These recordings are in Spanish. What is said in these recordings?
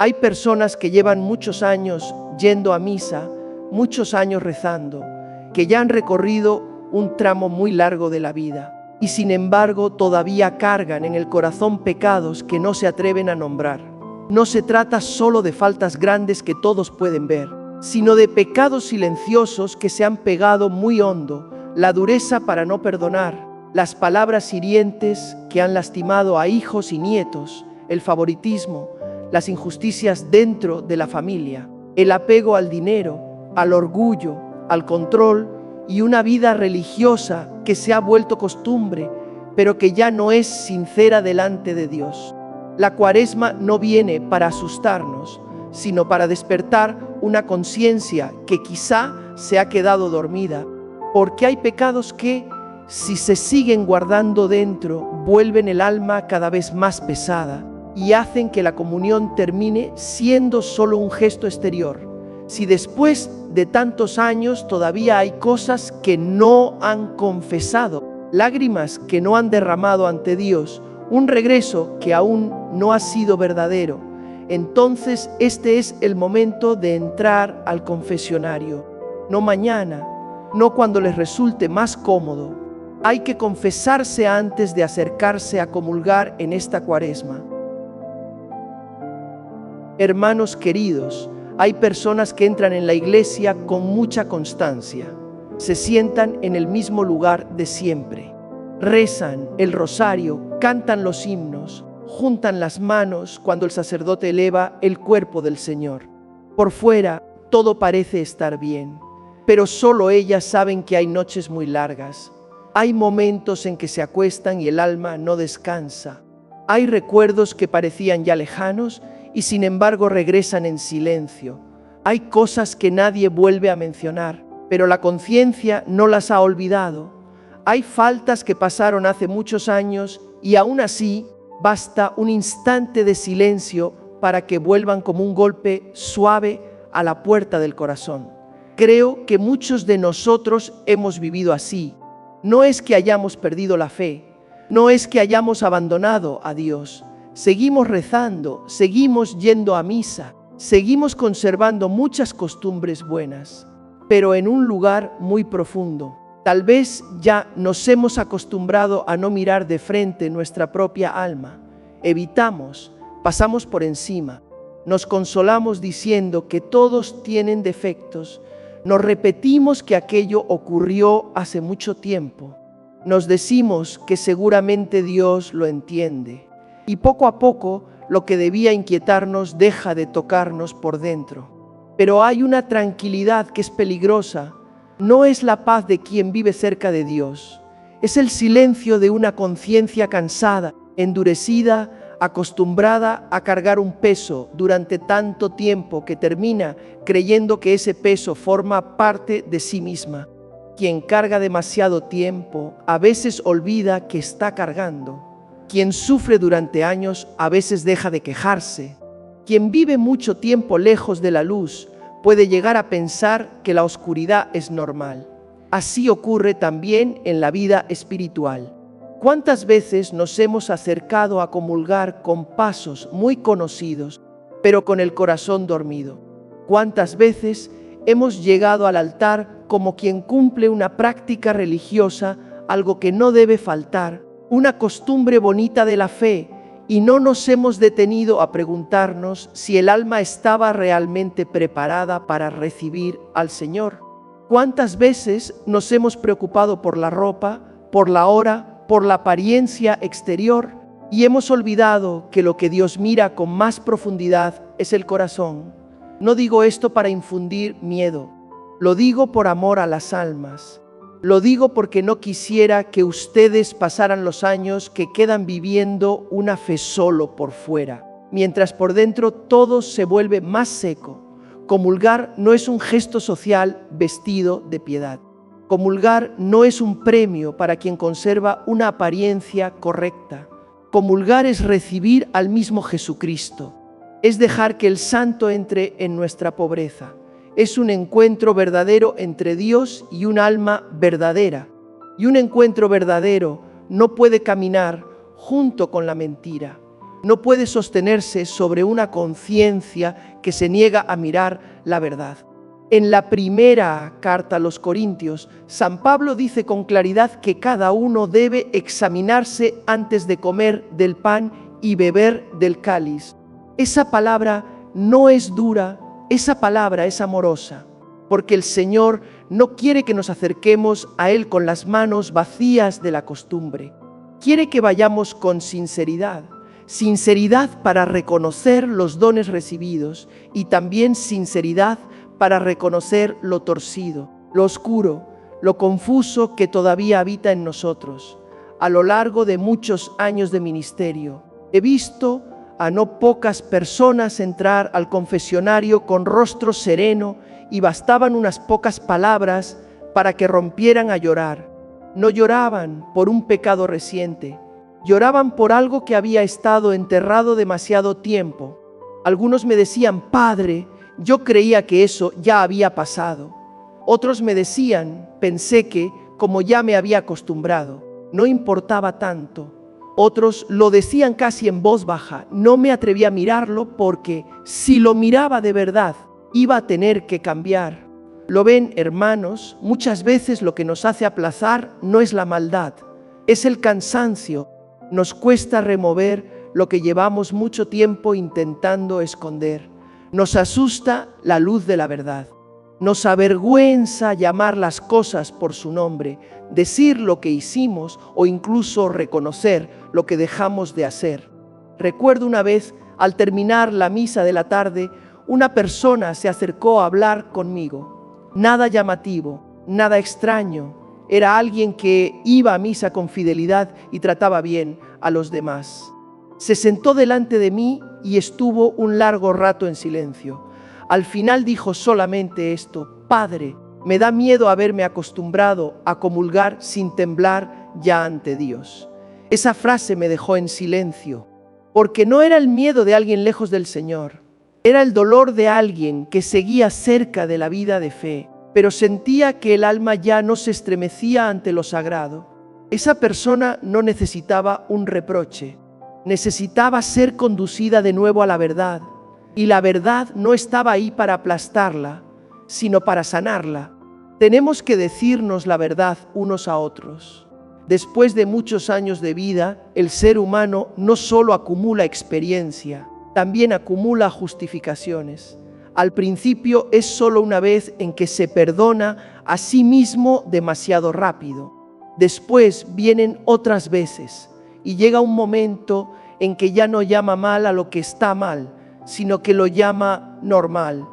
Hay personas que llevan muchos años yendo a misa, muchos años rezando, que ya han recorrido un tramo muy largo de la vida y sin embargo todavía cargan en el corazón pecados que no se atreven a nombrar. No se trata solo de faltas grandes que todos pueden ver, sino de pecados silenciosos que se han pegado muy hondo, la dureza para no perdonar, las palabras hirientes que han lastimado a hijos y nietos, el favoritismo, las injusticias dentro de la familia, el apego al dinero, al orgullo, al control y una vida religiosa que se ha vuelto costumbre, pero que ya no es sincera delante de Dios. La Cuaresma no viene para asustarnos, sino para despertar una conciencia que quizá se ha quedado dormida, porque hay pecados que, si se siguen guardando dentro, vuelven el alma cada vez más pesada y hacen que la comunión termine siendo solo un gesto exterior. Si después de tantos años todavía hay cosas que no han confesado, lágrimas que no han derramado ante Dios, un regreso que aún no ha sido verdadero, entonces este es el momento de entrar al confesionario. No mañana, no cuando les resulte más cómodo. Hay que confesarse antes de acercarse a comulgar en esta Cuaresma. Hermanos queridos, hay personas que entran en la iglesia con mucha constancia. Se sientan en el mismo lugar de siempre. Rezan el rosario, cantan los himnos, juntan las manos cuando el sacerdote eleva el cuerpo del Señor. Por fuera, todo parece estar bien, pero solo ellas saben que hay noches muy largas. Hay momentos en que se acuestan y el alma no descansa. Hay recuerdos que parecían ya lejanos y sin embargo regresan en silencio. Hay cosas que nadie vuelve a mencionar, pero la conciencia no las ha olvidado. Hay faltas que pasaron hace muchos años y aún así basta un instante de silencio para que vuelvan como un golpe suave a la puerta del corazón. Creo que muchos de nosotros hemos vivido así. No es que hayamos perdido la fe, no es que hayamos abandonado a Dios. Seguimos rezando, seguimos yendo a misa, seguimos conservando muchas costumbres buenas, pero en un lugar muy profundo. Tal vez ya nos hemos acostumbrado a no mirar de frente nuestra propia alma. Evitamos, pasamos por encima, nos consolamos diciendo que todos tienen defectos, nos repetimos que aquello ocurrió hace mucho tiempo, nos decimos que seguramente Dios lo entiende. Y poco a poco, lo que debía inquietarnos deja de tocarnos por dentro. Pero hay una tranquilidad que es peligrosa. No es la paz de quien vive cerca de Dios. Es el silencio de una conciencia cansada, endurecida, acostumbrada a cargar un peso durante tanto tiempo que termina creyendo que ese peso forma parte de sí misma. Quien carga demasiado tiempo, a veces olvida que está cargando. Quien sufre durante años a veces deja de quejarse. Quien vive mucho tiempo lejos de la luz puede llegar a pensar que la oscuridad es normal. Así ocurre también en la vida espiritual. ¿Cuántas veces nos hemos acercado a comulgar con pasos muy conocidos, pero con el corazón dormido? ¿Cuántas veces hemos llegado al altar como quien cumple una práctica religiosa, algo que no debe faltar, una costumbre bonita de la fe, y no nos hemos detenido a preguntarnos si el alma estaba realmente preparada para recibir al Señor? ¿Cuántas veces nos hemos preocupado por la ropa, por la hora, por la apariencia exterior, y hemos olvidado que lo que Dios mira con más profundidad es el corazón? No digo esto para infundir miedo, lo digo por amor a las almas. Lo digo porque no quisiera que ustedes pasaran los años que quedan viviendo una fe solo por fuera, mientras por dentro todo se vuelve más seco. Comulgar no es un gesto social vestido de piedad. Comulgar no es un premio para quien conserva una apariencia correcta. Comulgar es recibir al mismo Jesucristo. Es dejar que el Santo entre en nuestra pobreza. Es un encuentro verdadero entre Dios y un alma verdadera. Y un encuentro verdadero no puede caminar junto con la mentira. No puede sostenerse sobre una conciencia que se niega a mirar la verdad. En la primera carta a los Corintios, San Pablo dice con claridad que cada uno debe examinarse antes de comer del pan y beber del cáliz. Esa palabra no es dura, esa palabra es amorosa, porque el Señor no quiere que nos acerquemos a Él con las manos vacías de la costumbre. Quiere que vayamos con sinceridad. Sinceridad para reconocer los dones recibidos y también sinceridad para reconocer lo torcido, lo oscuro, lo confuso que todavía habita en nosotros. A lo largo de muchos años de ministerio, he visto a no pocas personas entrar al confesionario con rostro sereno y bastaban unas pocas palabras para que rompieran a llorar. No lloraban por un pecado reciente, lloraban por algo que había estado enterrado demasiado tiempo. Algunos me decían: Padre, yo creía que eso ya había pasado. Otros me decían: pensé que, como ya me había acostumbrado, no importaba tanto. Otros lo decían casi en voz baja: no me atreví a mirarlo porque, si lo miraba de verdad, iba a tener que cambiar. Lo ven, hermanos, muchas veces lo que nos hace aplazar no es la maldad, es el cansancio. Nos cuesta remover lo que llevamos mucho tiempo intentando esconder. Nos asusta la luz de la verdad. Nos avergüenza llamar las cosas por su nombre, decir lo que hicimos o incluso reconocer lo que dejamos de hacer. Recuerdo una vez, al terminar la misa de la tarde, una persona se acercó a hablar conmigo. Nada llamativo, nada extraño. Era alguien que iba a misa con fidelidad y trataba bien a los demás. Se sentó delante de mí y estuvo un largo rato en silencio. Al final dijo solamente esto: Padre, me da miedo haberme acostumbrado a comulgar sin temblar ya ante Dios. Esa frase me dejó en silencio, porque no era el miedo de alguien lejos del Señor, era el dolor de alguien que seguía cerca de la vida de fe, pero sentía que el alma ya no se estremecía ante lo sagrado. Esa persona no necesitaba un reproche, necesitaba ser conducida de nuevo a la verdad, y la verdad no estaba ahí para aplastarla, sino para sanarla. Tenemos que decirnos la verdad unos a otros. Después de muchos años de vida, el ser humano no solo acumula experiencia, también acumula justificaciones. Al principio es solo una vez en que se perdona a sí mismo demasiado rápido. Después vienen otras veces y llega un momento en que ya no llama mal a lo que está mal, sino que lo llama normal.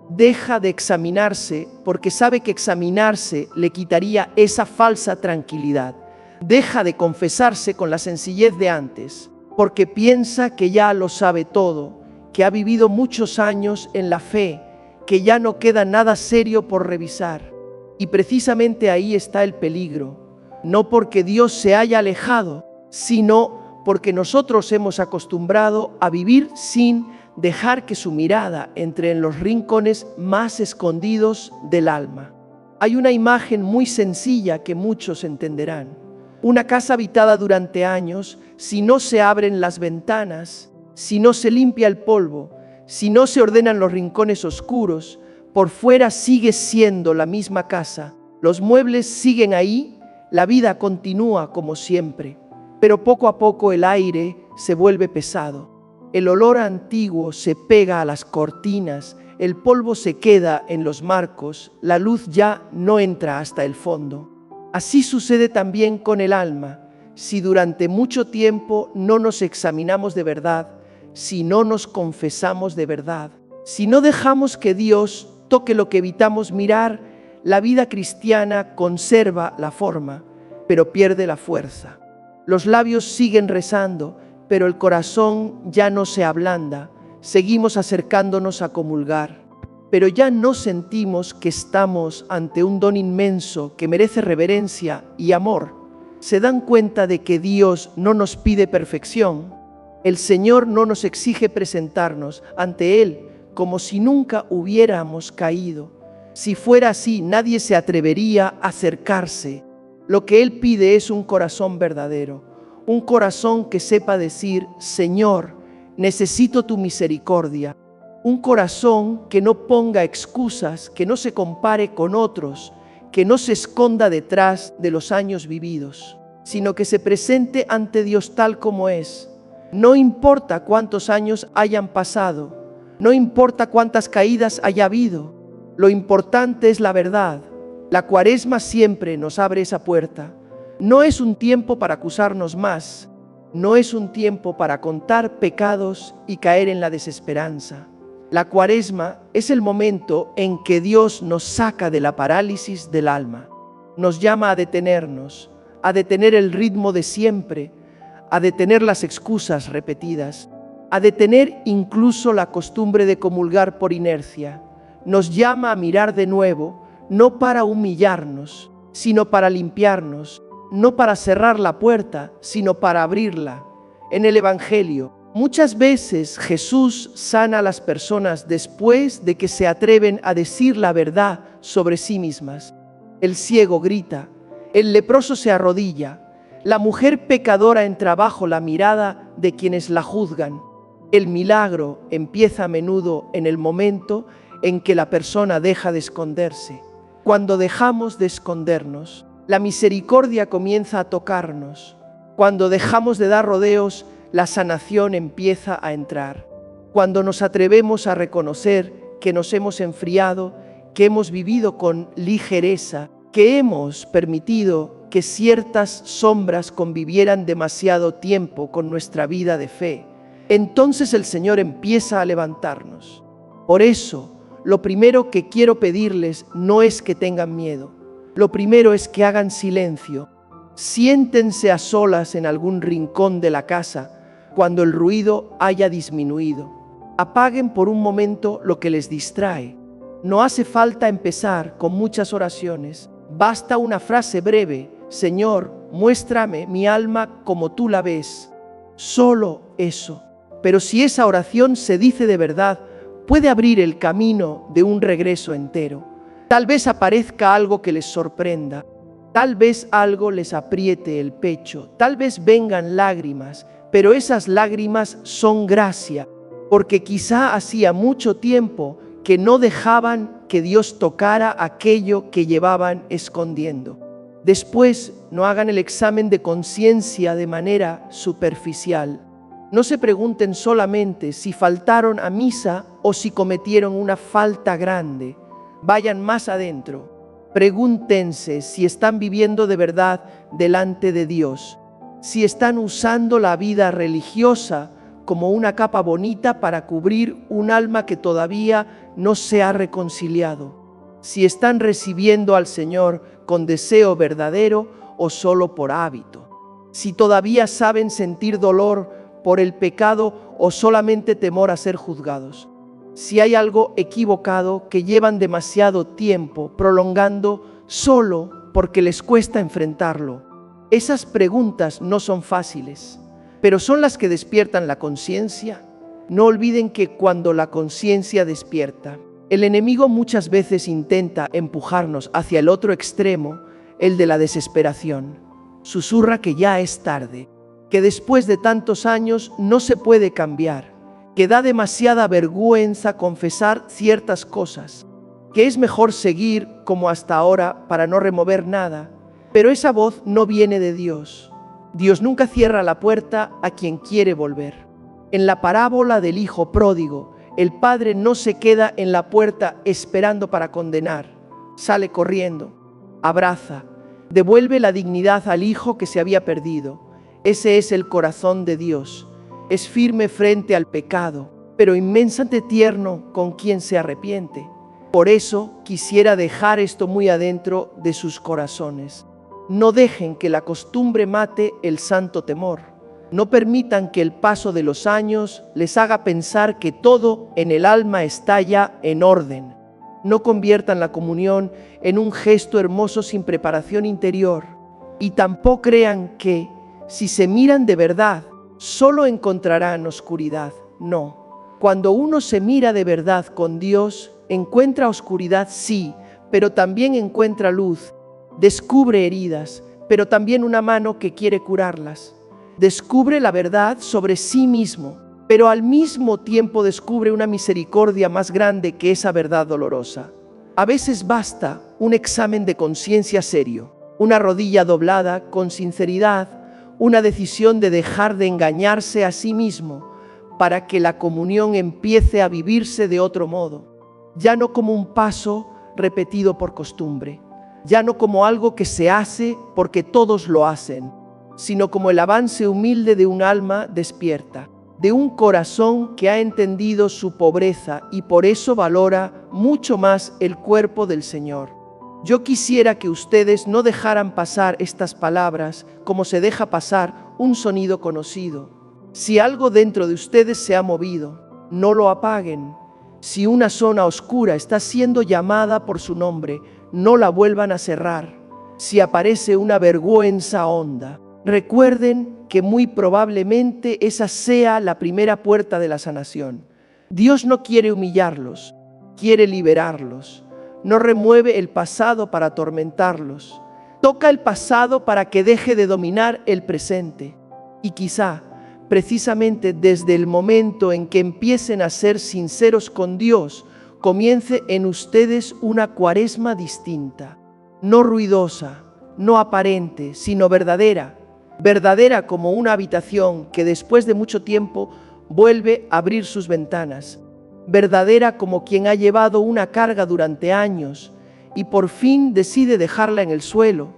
Deja de examinarse porque sabe que examinarse le quitaría esa falsa tranquilidad. Deja de confesarse con la sencillez de antes porque piensa que ya lo sabe todo, que ha vivido muchos años en la fe, que ya no queda nada serio por revisar. Y precisamente ahí está el peligro, no porque Dios se haya alejado, sino porque nosotros hemos acostumbrado a vivir sin dejar que su mirada entre en los rincones más escondidos del alma. Hay una imagen muy sencilla que muchos entenderán. Una casa habitada durante años, si no se abren las ventanas, si no se limpia el polvo, si no se ordenan los rincones oscuros, por fuera sigue siendo la misma casa. Los muebles siguen ahí, la vida continúa como siempre. Pero poco a poco el aire se vuelve pesado. El olor antiguo se pega a las cortinas, el polvo se queda en los marcos, la luz ya no entra hasta el fondo. Así sucede también con el alma. Si durante mucho tiempo no nos examinamos de verdad, si no nos confesamos de verdad, si no dejamos que Dios toque lo que evitamos mirar, la vida cristiana conserva la forma, pero pierde la fuerza. Los labios siguen rezando, pero el corazón ya no se ablanda. Seguimos acercándonos a comulgar, pero ya no sentimos que estamos ante un don inmenso que merece reverencia y amor. ¿Se dan cuenta de que Dios no nos pide perfección? El Señor no nos exige presentarnos ante Él como si nunca hubiéramos caído. Si fuera así, nadie se atrevería a acercarse. Lo que Él pide es un corazón verdadero, un corazón que sepa decir: Señor, Necesito tu misericordia. Un corazón que no ponga excusas, que no se compare con otros, que no se esconda detrás de los años vividos, sino que se presente ante Dios tal como es. No importa cuántos años hayan pasado, no importa cuántas caídas haya habido, lo importante es la verdad. La Cuaresma siempre nos abre esa puerta. No es un tiempo para acusarnos más, no es un tiempo para contar pecados y caer en la desesperanza. La Cuaresma es el momento en que Dios nos saca de la parálisis del alma. Nos llama a detenernos, a detener el ritmo de siempre, a detener las excusas repetidas, a detener incluso la costumbre de comulgar por inercia. Nos llama a mirar de nuevo, no para humillarnos, sino para limpiarnos, no para cerrar la puerta, sino para abrirla. En el Evangelio, muchas veces Jesús sana a las personas después de que se atreven a decir la verdad sobre sí mismas. El ciego grita, el leproso se arrodilla, la mujer pecadora entra bajo la mirada de quienes la juzgan. El milagro empieza a menudo en el momento en que la persona deja de esconderse. Cuando dejamos de escondernos, la misericordia comienza a tocarnos. Cuando dejamos de dar rodeos, la sanación empieza a entrar. Cuando nos atrevemos a reconocer que nos hemos enfriado, que hemos vivido con ligereza, que hemos permitido que ciertas sombras convivieran demasiado tiempo con nuestra vida de fe, entonces el Señor empieza a levantarnos. Por eso, lo primero que quiero pedirles no es que tengan miedo. Lo primero es que hagan silencio. Siéntense a solas en algún rincón de la casa cuando el ruido haya disminuido. Apaguen por un momento lo que les distrae. No hace falta empezar con muchas oraciones. Basta una frase breve: Señor, muéstrame mi alma como tú la ves. Solo eso. Pero si esa oración se dice de verdad, puede abrir el camino de un regreso entero. Tal vez aparezca algo que les sorprenda, tal vez algo les apriete el pecho, tal vez vengan lágrimas, pero esas lágrimas son gracia, porque quizá hacía mucho tiempo que no dejaban que Dios tocara aquello que llevaban escondiendo. Después, no hagan el examen de conciencia de manera superficial. No se pregunten solamente si faltaron a misa o si cometieron una falta grande. Vayan más adentro. Pregúntense si están viviendo de verdad delante de Dios, si están usando la vida religiosa como una capa bonita para cubrir un alma que todavía no se ha reconciliado, si están recibiendo al Señor con deseo verdadero o solo por hábito, si todavía saben sentir dolor por el pecado o solamente temor a ser juzgados. Si hay algo equivocado que llevan demasiado tiempo prolongando solo porque les cuesta enfrentarlo. Esas preguntas no son fáciles, pero son las que despiertan la conciencia. No olviden que cuando la conciencia despierta, el enemigo muchas veces intenta empujarnos hacia el otro extremo, el de la desesperación. Susurra que ya es tarde, que después de tantos años no se puede cambiar, que da demasiada vergüenza confesar ciertas cosas, que es mejor seguir como hasta ahora para no remover nada. Pero esa voz no viene de Dios. Dios nunca cierra la puerta a quien quiere volver. En la parábola del hijo pródigo, el padre no se queda en la puerta esperando para condenar. Sale corriendo, abraza, devuelve la dignidad al hijo que se había perdido. Ese es el corazón de Dios. Es firme frente al pecado, pero inmensamente tierno con quien se arrepiente. Por eso quisiera dejar esto muy adentro de sus corazones. No dejen que la costumbre mate el santo temor. No permitan que el paso de los años les haga pensar que todo en el alma está ya en orden. No conviertan la comunión en un gesto hermoso sin preparación interior. Y tampoco crean que, si se miran de verdad, solo encontrarán oscuridad. No. Cuando uno se mira de verdad con Dios, encuentra oscuridad, sí, pero también encuentra luz. Descubre heridas, pero también una mano que quiere curarlas. Descubre la verdad sobre sí mismo, pero al mismo tiempo descubre una misericordia más grande que esa verdad dolorosa. A veces basta un examen de conciencia serio, una rodilla doblada con sinceridad, una decisión de dejar de engañarse a sí mismo para que la comunión empiece a vivirse de otro modo, ya no como un paso repetido por costumbre, ya no como algo que se hace porque todos lo hacen, sino como el avance humilde de un alma despierta, de un corazón que ha entendido su pobreza y por eso valora mucho más el cuerpo del Señor. Yo quisiera que ustedes no dejaran pasar estas palabras como se deja pasar un sonido conocido. Si algo dentro de ustedes se ha movido, no lo apaguen. Si una zona oscura está siendo llamada por su nombre, no la vuelvan a cerrar. Si aparece una vergüenza honda, recuerden que muy probablemente esa sea la primera puerta de la sanación. Dios no quiere humillarlos, quiere liberarlos. No remueve el pasado para atormentarlos. Toca el pasado para que deje de dominar el presente. Y quizá, precisamente desde el momento en que empiecen a ser sinceros con Dios, comience en ustedes una cuaresma distinta. No ruidosa, no aparente, sino verdadera. Verdadera como una habitación que después de mucho tiempo vuelve a abrir sus ventanas. Verdadera como quien ha llevado una carga durante años y por fin decide dejarla en el suelo.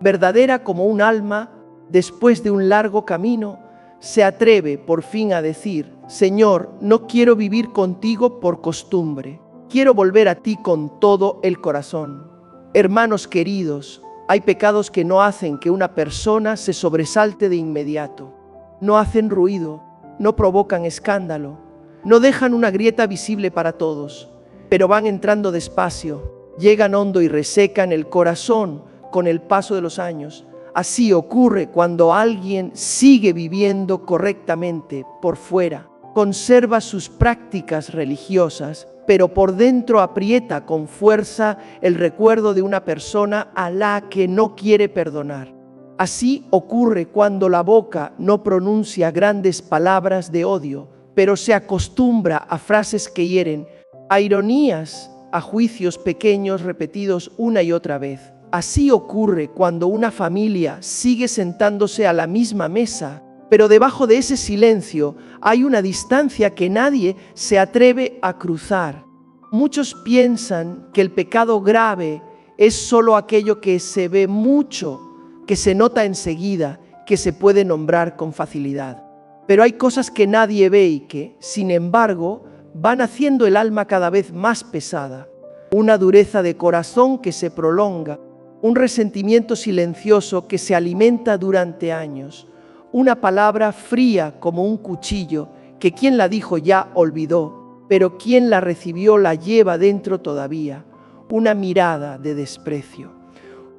Verdadera como un alma, después de un largo camino, se atreve por fin a decir: Señor, no quiero vivir contigo por costumbre, quiero volver a ti con todo el corazón. Hermanos queridos, hay pecados que no hacen que una persona se sobresalte de inmediato. No hacen ruido, no provocan escándalo, no dejan una grieta visible para todos, pero van entrando despacio, llegan hondo y resecan el corazón con el paso de los años. Así ocurre cuando alguien sigue viviendo correctamente por fuera, conserva sus prácticas religiosas, pero por dentro aprieta con fuerza el recuerdo de una persona a la que no quiere perdonar. Así ocurre cuando la boca no pronuncia grandes palabras de odio, pero se acostumbra a frases que hieren, a ironías, a juicios pequeños repetidos una y otra vez. Así ocurre cuando una familia sigue sentándose a la misma mesa, pero debajo de ese silencio hay una distancia que nadie se atreve a cruzar. Muchos piensan que el pecado grave es solo aquello que se ve mucho, que se nota enseguida, que se puede nombrar con facilidad. Pero hay cosas que nadie ve y que, sin embargo, van haciendo el alma cada vez más pesada. Una dureza de corazón que se prolonga, un resentimiento silencioso que se alimenta durante años, una palabra fría como un cuchillo que quien la dijo ya olvidó, pero quien la recibió la lleva dentro todavía, una mirada de desprecio,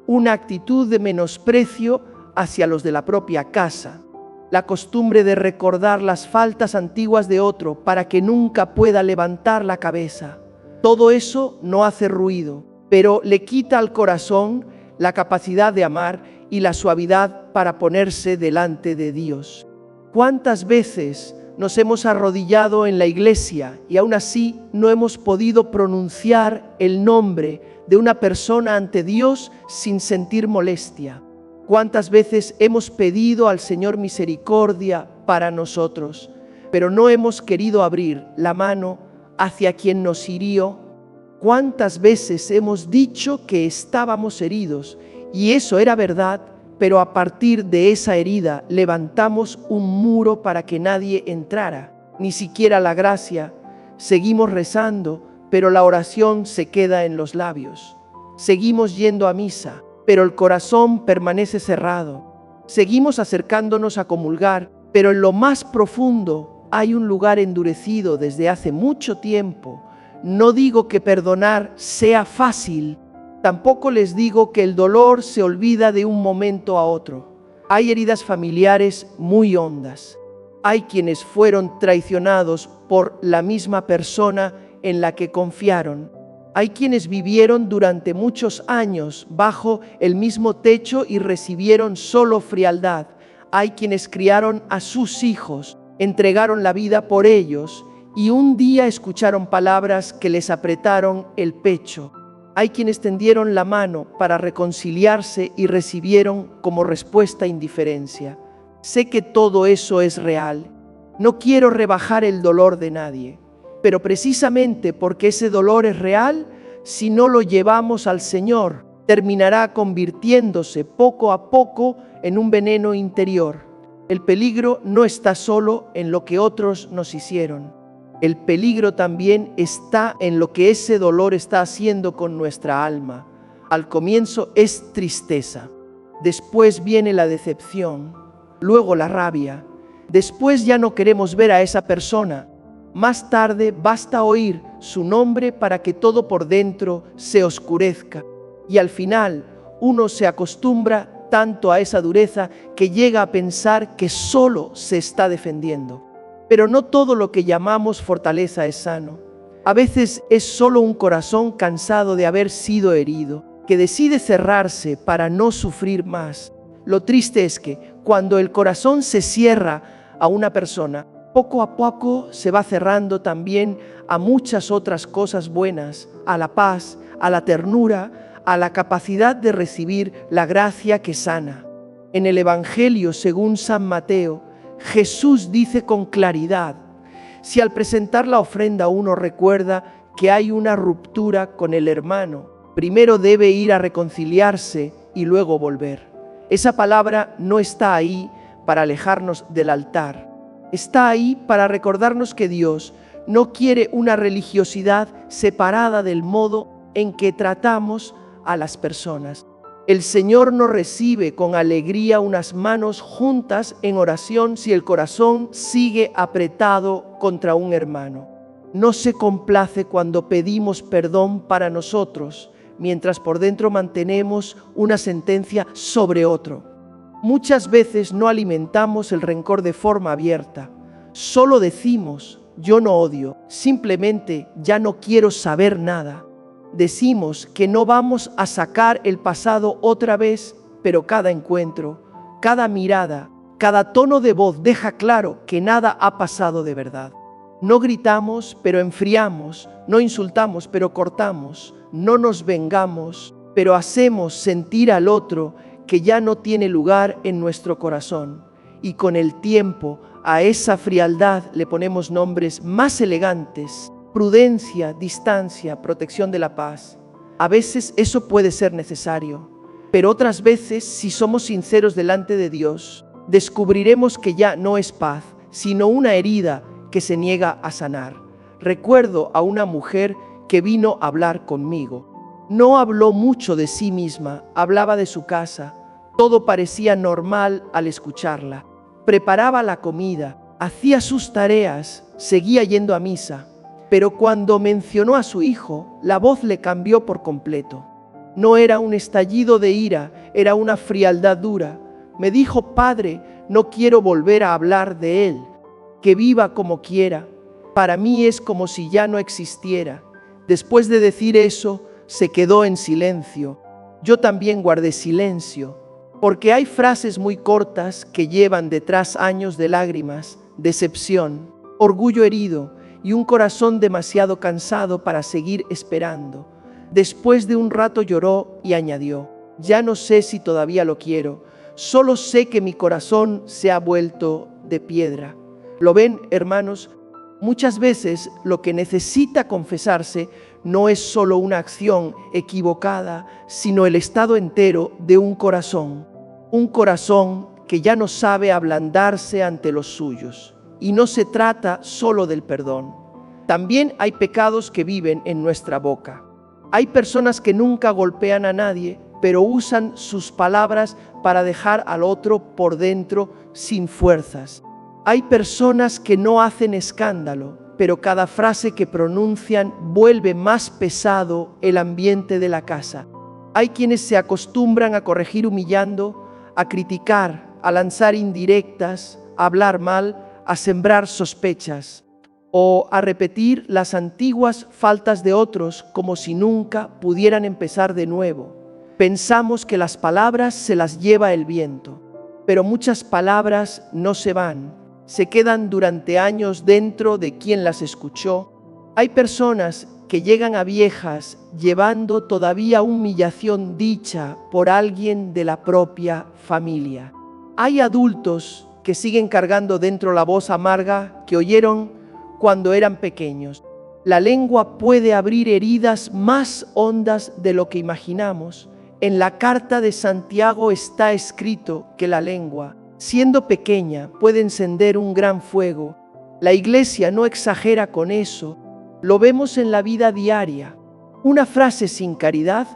una actitud de menosprecio hacia los de la propia casa, la costumbre de recordar las faltas antiguas de otro para que nunca pueda levantar la cabeza. Todo eso no hace ruido, pero le quita al corazón la capacidad de amar y la suavidad para ponerse delante de Dios. ¿Cuántas veces nos hemos arrodillado en la iglesia y aún así no hemos podido pronunciar el nombre de una persona ante Dios sin sentir molestia? ¿Cuántas veces hemos pedido al Señor misericordia para nosotros, pero no hemos querido abrir la mano hacia quien nos hirió? ¿Cuántas veces hemos dicho que estábamos heridos y eso era verdad, pero a partir de esa herida levantamos un muro para que nadie entrara, ni siquiera la gracia? Seguimos rezando, pero la oración se queda en los labios. Seguimos yendo a misa, pero el corazón permanece cerrado. Seguimos acercándonos a comulgar, pero en lo más profundo hay un lugar endurecido desde hace mucho tiempo. No digo que perdonar sea fácil, tampoco les digo que el dolor se olvida de un momento a otro. Hay heridas familiares muy hondas. Hay quienes fueron traicionados por la misma persona en la que confiaron. Hay quienes vivieron durante muchos años bajo el mismo techo y recibieron solo frialdad. Hay quienes criaron a sus hijos entregaron la vida por ellos y un día escucharon palabras que les apretaron el pecho. Hay quienes tendieron la mano para reconciliarse y recibieron como respuesta indiferencia. Sé que todo eso es real. No quiero rebajar el dolor de nadie, pero precisamente porque ese dolor es real, si no lo llevamos al Señor, terminará convirtiéndose poco a poco en un veneno interior. El peligro no está solo en lo que otros nos hicieron. El peligro también está en lo que ese dolor está haciendo con nuestra alma. Al comienzo es tristeza, después viene la decepción, luego la rabia, después ya no queremos ver a esa persona. Más tarde basta oír su nombre para que todo por dentro se oscurezca. Y al final uno se acostumbra tanto a esa dureza que llega a pensar que solo se está defendiendo. Pero no todo lo que llamamos fortaleza es sano. A veces es solo un corazón cansado de haber sido herido, que decide cerrarse para no sufrir más. Lo triste es que cuando el corazón se cierra a una persona, poco a poco se va cerrando también a muchas otras cosas buenas, a la paz, a la ternura, a la capacidad de recibir la gracia que sana. En el Evangelio según San Mateo, Jesús dice con claridad: si al presentar la ofrenda uno recuerda que hay una ruptura con el hermano, primero debe ir a reconciliarse y luego volver. Esa palabra no está ahí para alejarnos del altar. Está ahí para recordarnos que Dios no quiere una religiosidad separada del modo en que tratamos a las personas. El Señor no recibe con alegría unas manos juntas en oración si el corazón sigue apretado contra un hermano. No se complace cuando pedimos perdón para nosotros, mientras por dentro mantenemos una sentencia sobre otro. Muchas veces no alimentamos el rencor de forma abierta. Solo decimos: yo no odio, simplemente ya no quiero saber nada. Decimos que no vamos a sacar el pasado otra vez, pero cada encuentro, cada mirada, cada tono de voz deja claro que nada ha pasado de verdad. No gritamos, pero enfriamos, no insultamos, pero cortamos, no nos vengamos, pero hacemos sentir al otro que ya no tiene lugar en nuestro corazón. Y con el tiempo a esa frialdad le ponemos nombres más elegantes: prudencia, distancia, protección de la paz. A veces eso puede ser necesario, pero otras veces, si somos sinceros delante de Dios, descubriremos que ya no es paz, sino una herida que se niega a sanar. Recuerdo a una mujer que vino a hablar conmigo. No habló mucho de sí misma, hablaba de su casa. Todo parecía normal al escucharla. Preparaba la comida, hacía sus tareas, seguía yendo a misa. Pero cuando mencionó a su hijo, la voz le cambió por completo. No era un estallido de ira, era una frialdad dura. Me dijo: padre, no quiero volver a hablar de él, que viva como quiera. Para mí es como si ya no existiera. Después de decir eso, se quedó en silencio. Yo también guardé silencio, porque hay frases muy cortas que llevan detrás años de lágrimas, decepción, orgullo herido y un corazón demasiado cansado para seguir esperando. Después de un rato lloró y añadió: ya no sé si todavía lo quiero, solo sé que mi corazón se ha vuelto de piedra. ¿Lo ven, hermanos? Muchas veces lo que necesita confesarse no es solo una acción equivocada, sino el estado entero de un corazón que ya no sabe ablandarse ante los suyos. Y no se trata solo del perdón. También hay pecados que viven en nuestra boca. Hay personas que nunca golpean a nadie, pero usan sus palabras para dejar al otro por dentro sin fuerzas. Hay personas que no hacen escándalo, pero cada frase que pronuncian vuelve más pesado el ambiente de la casa. Hay quienes se acostumbran a corregir humillando, a criticar, a lanzar indirectas, a hablar mal, a sembrar sospechas o a repetir las antiguas faltas de otros como si nunca pudieran empezar de nuevo. Pensamos que las palabras se las lleva el viento, pero muchas palabras no se van. se quedan durante años dentro de quien las escuchó. Hay personas que llegan a viejas llevando todavía humillación dicha por alguien de la propia familia. Hay adultos que siguen cargando dentro la voz amarga que oyeron cuando eran pequeños. La lengua puede abrir heridas más hondas de lo que imaginamos. En la carta de Santiago está escrito que la lengua, siendo pequeña, puede encender un gran fuego. La Iglesia no exagera con eso. Lo vemos en la vida diaria. Una frase sin caridad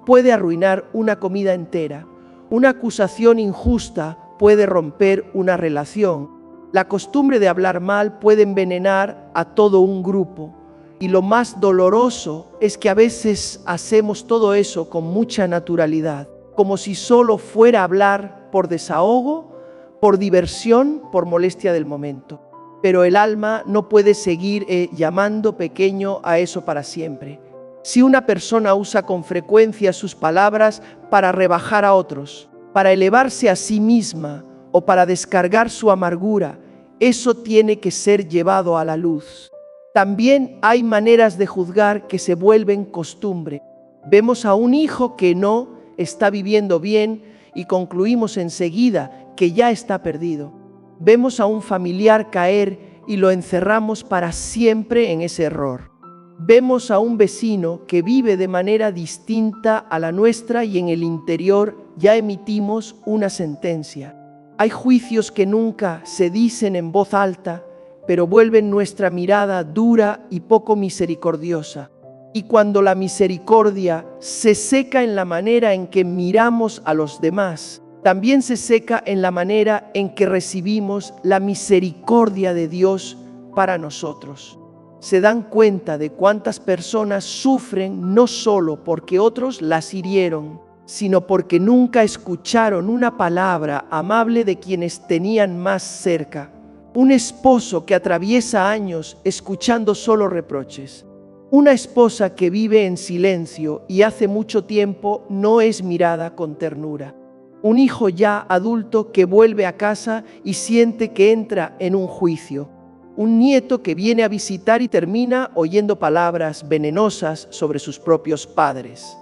puede arruinar una comida entera. Una acusación injusta puede romper una relación. La costumbre de hablar mal puede envenenar a todo un grupo. Y lo más doloroso es que a veces hacemos todo eso con mucha naturalidad, como si solo fuera hablar por desahogo, por diversión, por molestia del momento. Pero el alma no puede seguir llamando pequeño a eso para siempre. Si una persona usa con frecuencia sus palabras para rebajar a otros, para elevarse a sí misma o para descargar su amargura, eso tiene que ser llevado a la luz. También hay maneras de juzgar que se vuelven costumbre. Vemos a un hijo que no está viviendo bien y concluimos enseguida que ya está perdido. Vemos a un familiar caer y lo encerramos para siempre en ese error. Vemos a un vecino que vive de manera distinta a la nuestra y en el interior ya emitimos una sentencia. Hay juicios que nunca se dicen en voz alta, pero vuelven nuestra mirada dura y poco misericordiosa. Y cuando la misericordia se seca en la manera en que miramos a los demás, también se seca en la manera en que recibimos la misericordia de Dios para nosotros. Se dan cuenta de cuántas personas sufren no solo porque otros las hirieron, sino porque nunca escucharon una palabra amable de quienes tenían más cerca. Un esposo que atraviesa años escuchando solo reproches. Una esposa que vive en silencio y hace mucho tiempo no es mirada con ternura. Un hijo ya adulto que vuelve a casa y siente que entra en un juicio. Un nieto que viene a visitar y termina oyendo palabras venenosas sobre sus propios padres.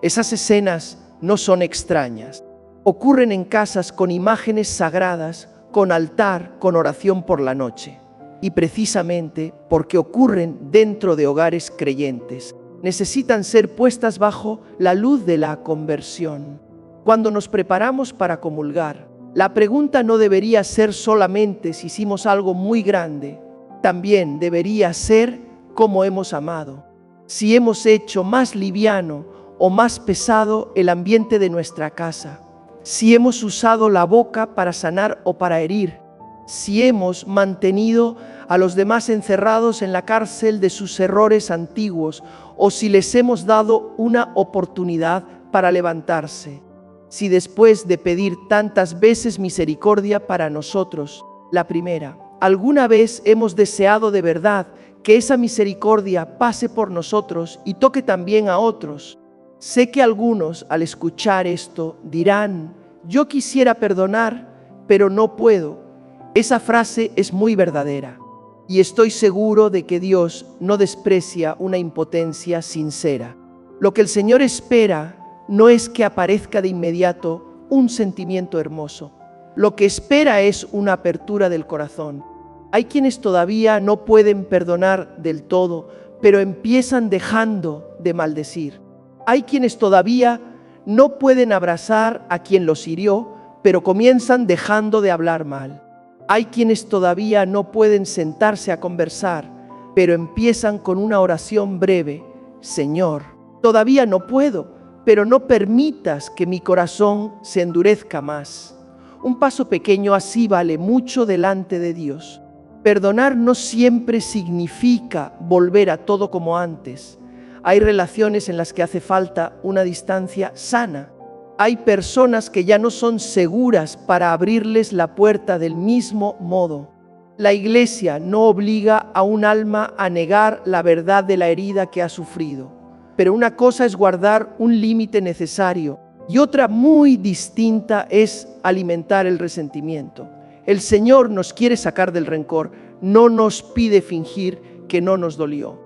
Esas escenas no son extrañas. Ocurren en casas con imágenes sagradas, con altar, con oración por la noche. Y precisamente porque ocurren dentro de hogares creyentes, necesitan ser puestas bajo la luz de la conversión. Cuando nos preparamos para comulgar, la pregunta no debería ser solamente si hicimos algo muy grande, también debería ser cómo hemos amado. Si hemos hecho más liviano o más pesado el ambiente de nuestra casa, si hemos usado la boca para sanar o para herir, si hemos mantenido a los demás encerrados en la cárcel de sus errores antiguos o si les hemos dado una oportunidad para levantarse. Si después de pedir tantas veces misericordia para nosotros, la primera, alguna vez hemos deseado de verdad que esa misericordia pase por nosotros y toque también a otros. Sé que algunos al escuchar esto dirán, yo quisiera perdonar, pero no puedo. Esa frase es muy verdadera y estoy seguro de que Dios no desprecia una impotencia sincera. Lo que el Señor espera no es que aparezca de inmediato un sentimiento hermoso. Lo que espera es una apertura del corazón. Hay quienes todavía no pueden perdonar del todo, pero empiezan dejando de maldecir. Hay quienes todavía no pueden abrazar a quien los hirió, pero comienzan dejando de hablar mal. Hay quienes todavía no pueden sentarse a conversar, pero empiezan con una oración breve. Señor, todavía no puedo, pero no permitas que mi corazón se endurezca más. Un paso pequeño así vale mucho delante de Dios. Perdonar no siempre significa volver a todo como antes. Hay relaciones en las que hace falta una distancia sana. Hay personas que ya no son seguras para abrirles la puerta del mismo modo. La Iglesia no obliga a un alma a negar la verdad de la herida que ha sufrido. Pero una cosa es guardar un límite necesario y otra muy distinta es alimentar el resentimiento. El Señor nos quiere sacar del rencor, no nos pide fingir que no nos dolió.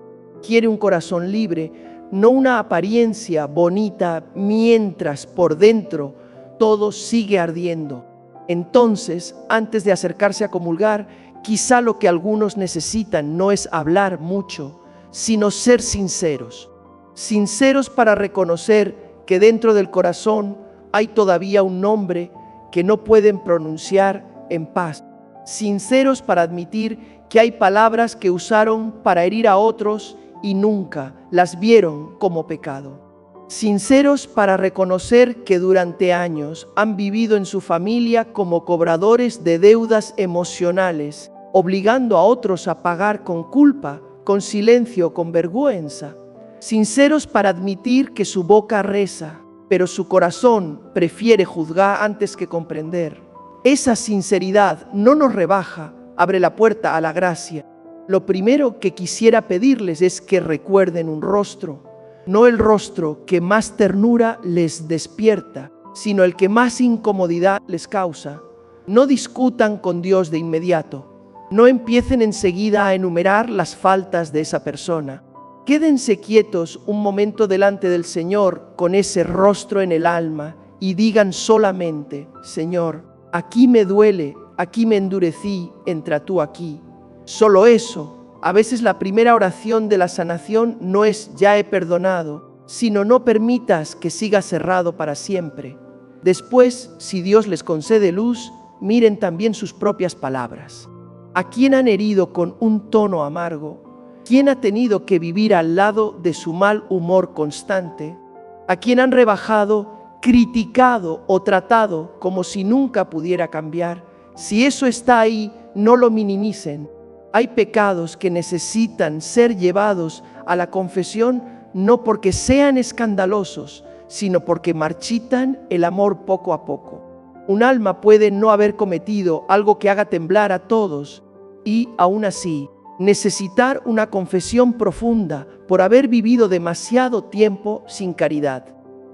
Quiere un corazón libre, no una apariencia bonita mientras por dentro todo sigue ardiendo. Entonces, antes de acercarse a comulgar, quizá lo que algunos necesitan no es hablar mucho, sino ser sinceros. Sinceros para reconocer que dentro del corazón hay todavía un nombre que no pueden pronunciar en paz. Sinceros para admitir que hay palabras que usaron para herir a otros y nunca las vieron como pecado. Sinceros para reconocer que durante años han vivido en su familia como cobradores de deudas emocionales, obligando a otros a pagar con culpa, con silencio, con vergüenza. Sinceros para admitir que su boca reza, pero su corazón prefiere juzgar antes que comprender. Esa sinceridad no nos rebaja, abre la puerta a la gracia. Lo primero que quisiera pedirles es que recuerden un rostro, no el rostro que más ternura les despierta, sino el que más incomodidad les causa. No discutan con Dios de inmediato. No empiecen enseguida a enumerar las faltas de esa persona. Quédense quietos un momento delante del Señor con ese rostro en el alma y digan solamente: Señor, aquí me duele, aquí me endurecí, entra tú aquí. Solo eso. A veces la primera oración de la sanación no es ya he perdonado, sino no permitas que siga cerrado para siempre. Después, si Dios les concede luz, miren también sus propias palabras. ¿A quién han herido con un tono amargo? ¿Quién ha tenido que vivir al lado de su mal humor constante? ¿A quién han rebajado, criticado o tratado como si nunca pudiera cambiar? Si eso está ahí, no lo minimicen. Hay pecados que necesitan ser llevados a la confesión no porque sean escandalosos, sino porque marchitan el amor poco a poco. Un alma puede no haber cometido algo que haga temblar a todos y, aún así, necesitar una confesión profunda por haber vivido demasiado tiempo sin caridad.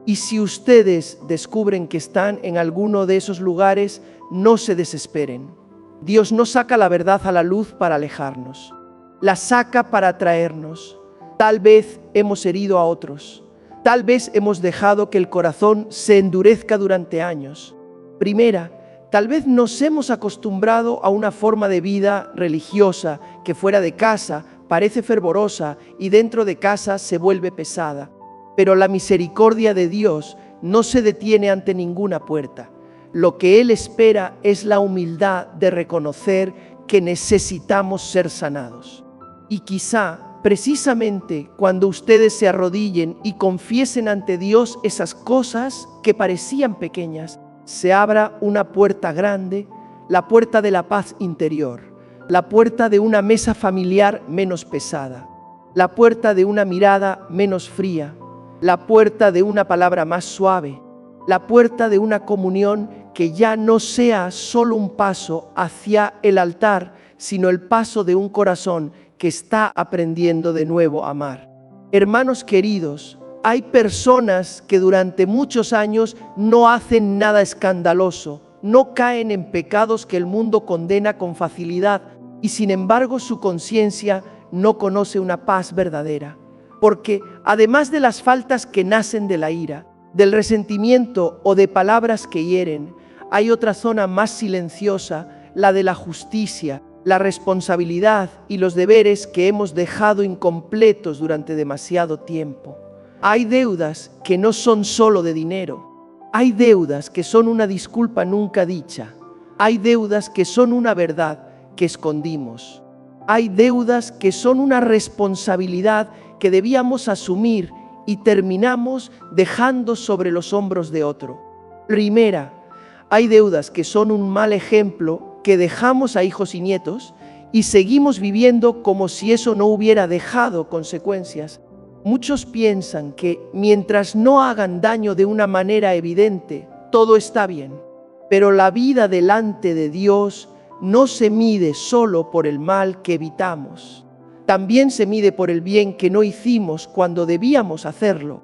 Y si ustedes descubren que están en alguno de esos lugares, no se desesperen. Dios no saca la verdad a la luz para alejarnos, la saca para atraernos. Tal vez hemos herido a otros, tal vez hemos dejado que el corazón se endurezca durante años. Primera, tal vez nos hemos acostumbrado a una forma de vida religiosa que fuera de casa parece fervorosa y dentro de casa se vuelve pesada. Pero la misericordia de Dios no se detiene ante ninguna puerta. Lo que Él espera es la humildad de reconocer que necesitamos ser sanados. Y quizá, precisamente cuando ustedes se arrodillen y confiesen ante Dios esas cosas que parecían pequeñas, se abra una puerta grande, la puerta de la paz interior, la puerta de una mesa familiar menos pesada, la puerta de una mirada menos fría, la puerta de una palabra más suave, la puerta de una comunión que ya no sea solo un paso hacia el altar, sino el paso de un corazón que está aprendiendo de nuevo a amar. Hermanos queridos, hay personas que durante muchos años no hacen nada escandaloso, no caen en pecados que el mundo condena con facilidad y sin embargo su conciencia no conoce una paz verdadera. Porque además de las faltas que nacen de la ira, del resentimiento o de palabras que hieren, hay otra zona más silenciosa, la de la justicia, la responsabilidad y los deberes que hemos dejado incompletos durante demasiado tiempo. Hay deudas que no son solo de dinero. Hay deudas que son una disculpa nunca dicha. Hay deudas que son una verdad que escondimos. Hay deudas que son una responsabilidad que debíamos asumir y terminamos dejando sobre los hombros de otro. Primera, hay deudas que son un mal ejemplo que dejamos a hijos y nietos y seguimos viviendo como si eso no hubiera dejado consecuencias. Muchos piensan que mientras no hagan daño de una manera evidente, todo está bien. Pero la vida delante de Dios no se mide solo por el mal que evitamos. También se mide por el bien que no hicimos cuando debíamos hacerlo.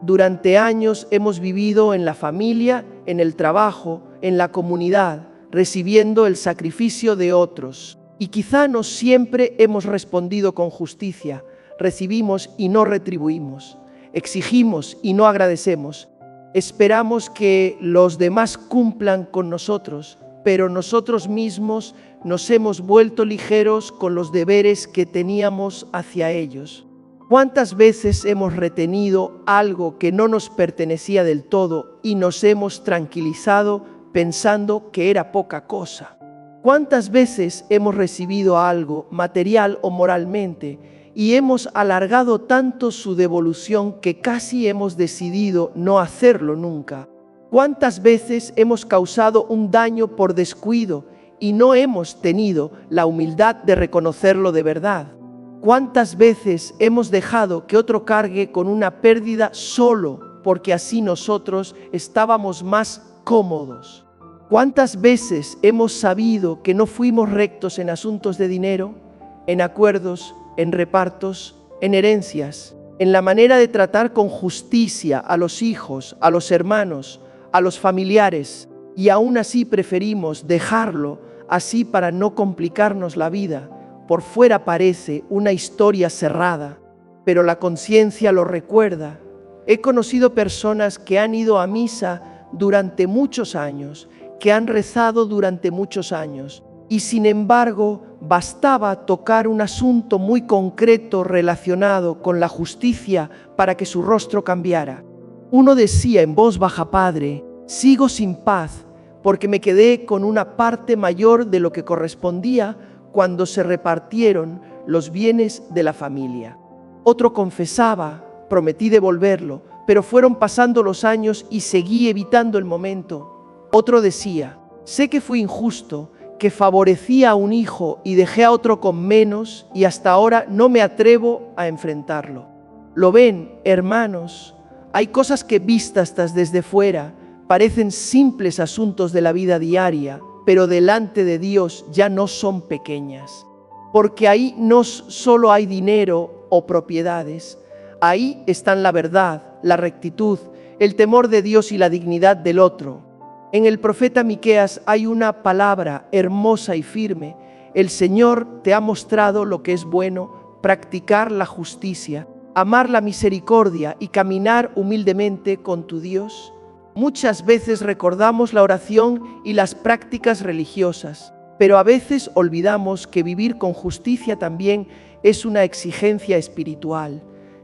Durante años hemos vivido en la familia, en el trabajo, en la comunidad, recibiendo el sacrificio de otros. Y quizá no siempre hemos respondido con justicia. Recibimos y no retribuimos. Exigimos y no agradecemos. Esperamos que los demás cumplan con nosotros, pero nosotros mismos nos hemos vuelto ligeros con los deberes que teníamos hacia ellos. ¿Cuántas veces hemos retenido algo que no nos pertenecía del todo y nos hemos tranquilizado pensando que era poca cosa? ¿Cuántas veces hemos recibido algo, material o moralmente, y hemos alargado tanto su devolución que casi hemos decidido no hacerlo nunca? ¿Cuántas veces hemos causado un daño por descuido y no hemos tenido la humildad de reconocerlo de verdad? ¿Cuántas veces hemos dejado que otro cargue con una pérdida solo porque así nosotros estábamos más cómodos? ¿Cuántas veces hemos sabido que no fuimos rectos en asuntos de dinero, en acuerdos, en repartos, en herencias, en la manera de tratar con justicia a los hijos, a los hermanos, a los familiares, y aún así preferimos dejarlo así para no complicarnos la vida? Por fuera parece una historia cerrada, pero la conciencia lo recuerda. He conocido personas que han ido a misa durante muchos años, que han rezado durante muchos años, y sin embargo bastaba tocar un asunto muy concreto relacionado con la justicia para que su rostro cambiara. Uno decía en voz baja: Padre, sigo sin paz porque me quedé con una parte mayor de lo que correspondía cuando se repartieron los bienes de la familia. Otro confesaba: prometí devolverlo, pero fueron pasando los años y seguí evitando el momento. Otro decía: sé que fui injusto, que favorecía a un hijo y dejé a otro con menos, y hasta ahora no me atrevo a enfrentarlo. ¿Lo ven, hermanos? Hay cosas que vistas desde fuera parecen simples asuntos de la vida diaria, pero delante de Dios ya no son pequeñas. Porque ahí no solo hay dinero o propiedades, ahí están la verdad, la rectitud, el temor de Dios y la dignidad del otro. En el profeta Miqueas hay una palabra hermosa y firme: el Señor te ha mostrado lo que es bueno, practicar la justicia, amar la misericordia y caminar humildemente con tu Dios. Muchas veces recordamos la oración y las prácticas religiosas, pero a veces olvidamos que vivir con justicia también es una exigencia espiritual.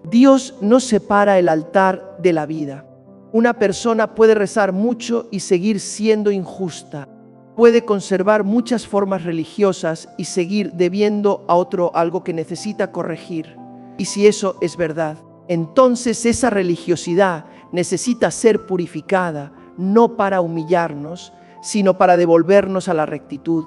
Dios no separa el altar de la vida. Una persona puede rezar mucho y seguir siendo injusta. Puede conservar muchas formas religiosas y seguir debiendo a otro algo que necesita corregir. Y si eso es verdad, entonces esa religiosidad necesita ser purificada, no para humillarnos, sino para devolvernos a la rectitud.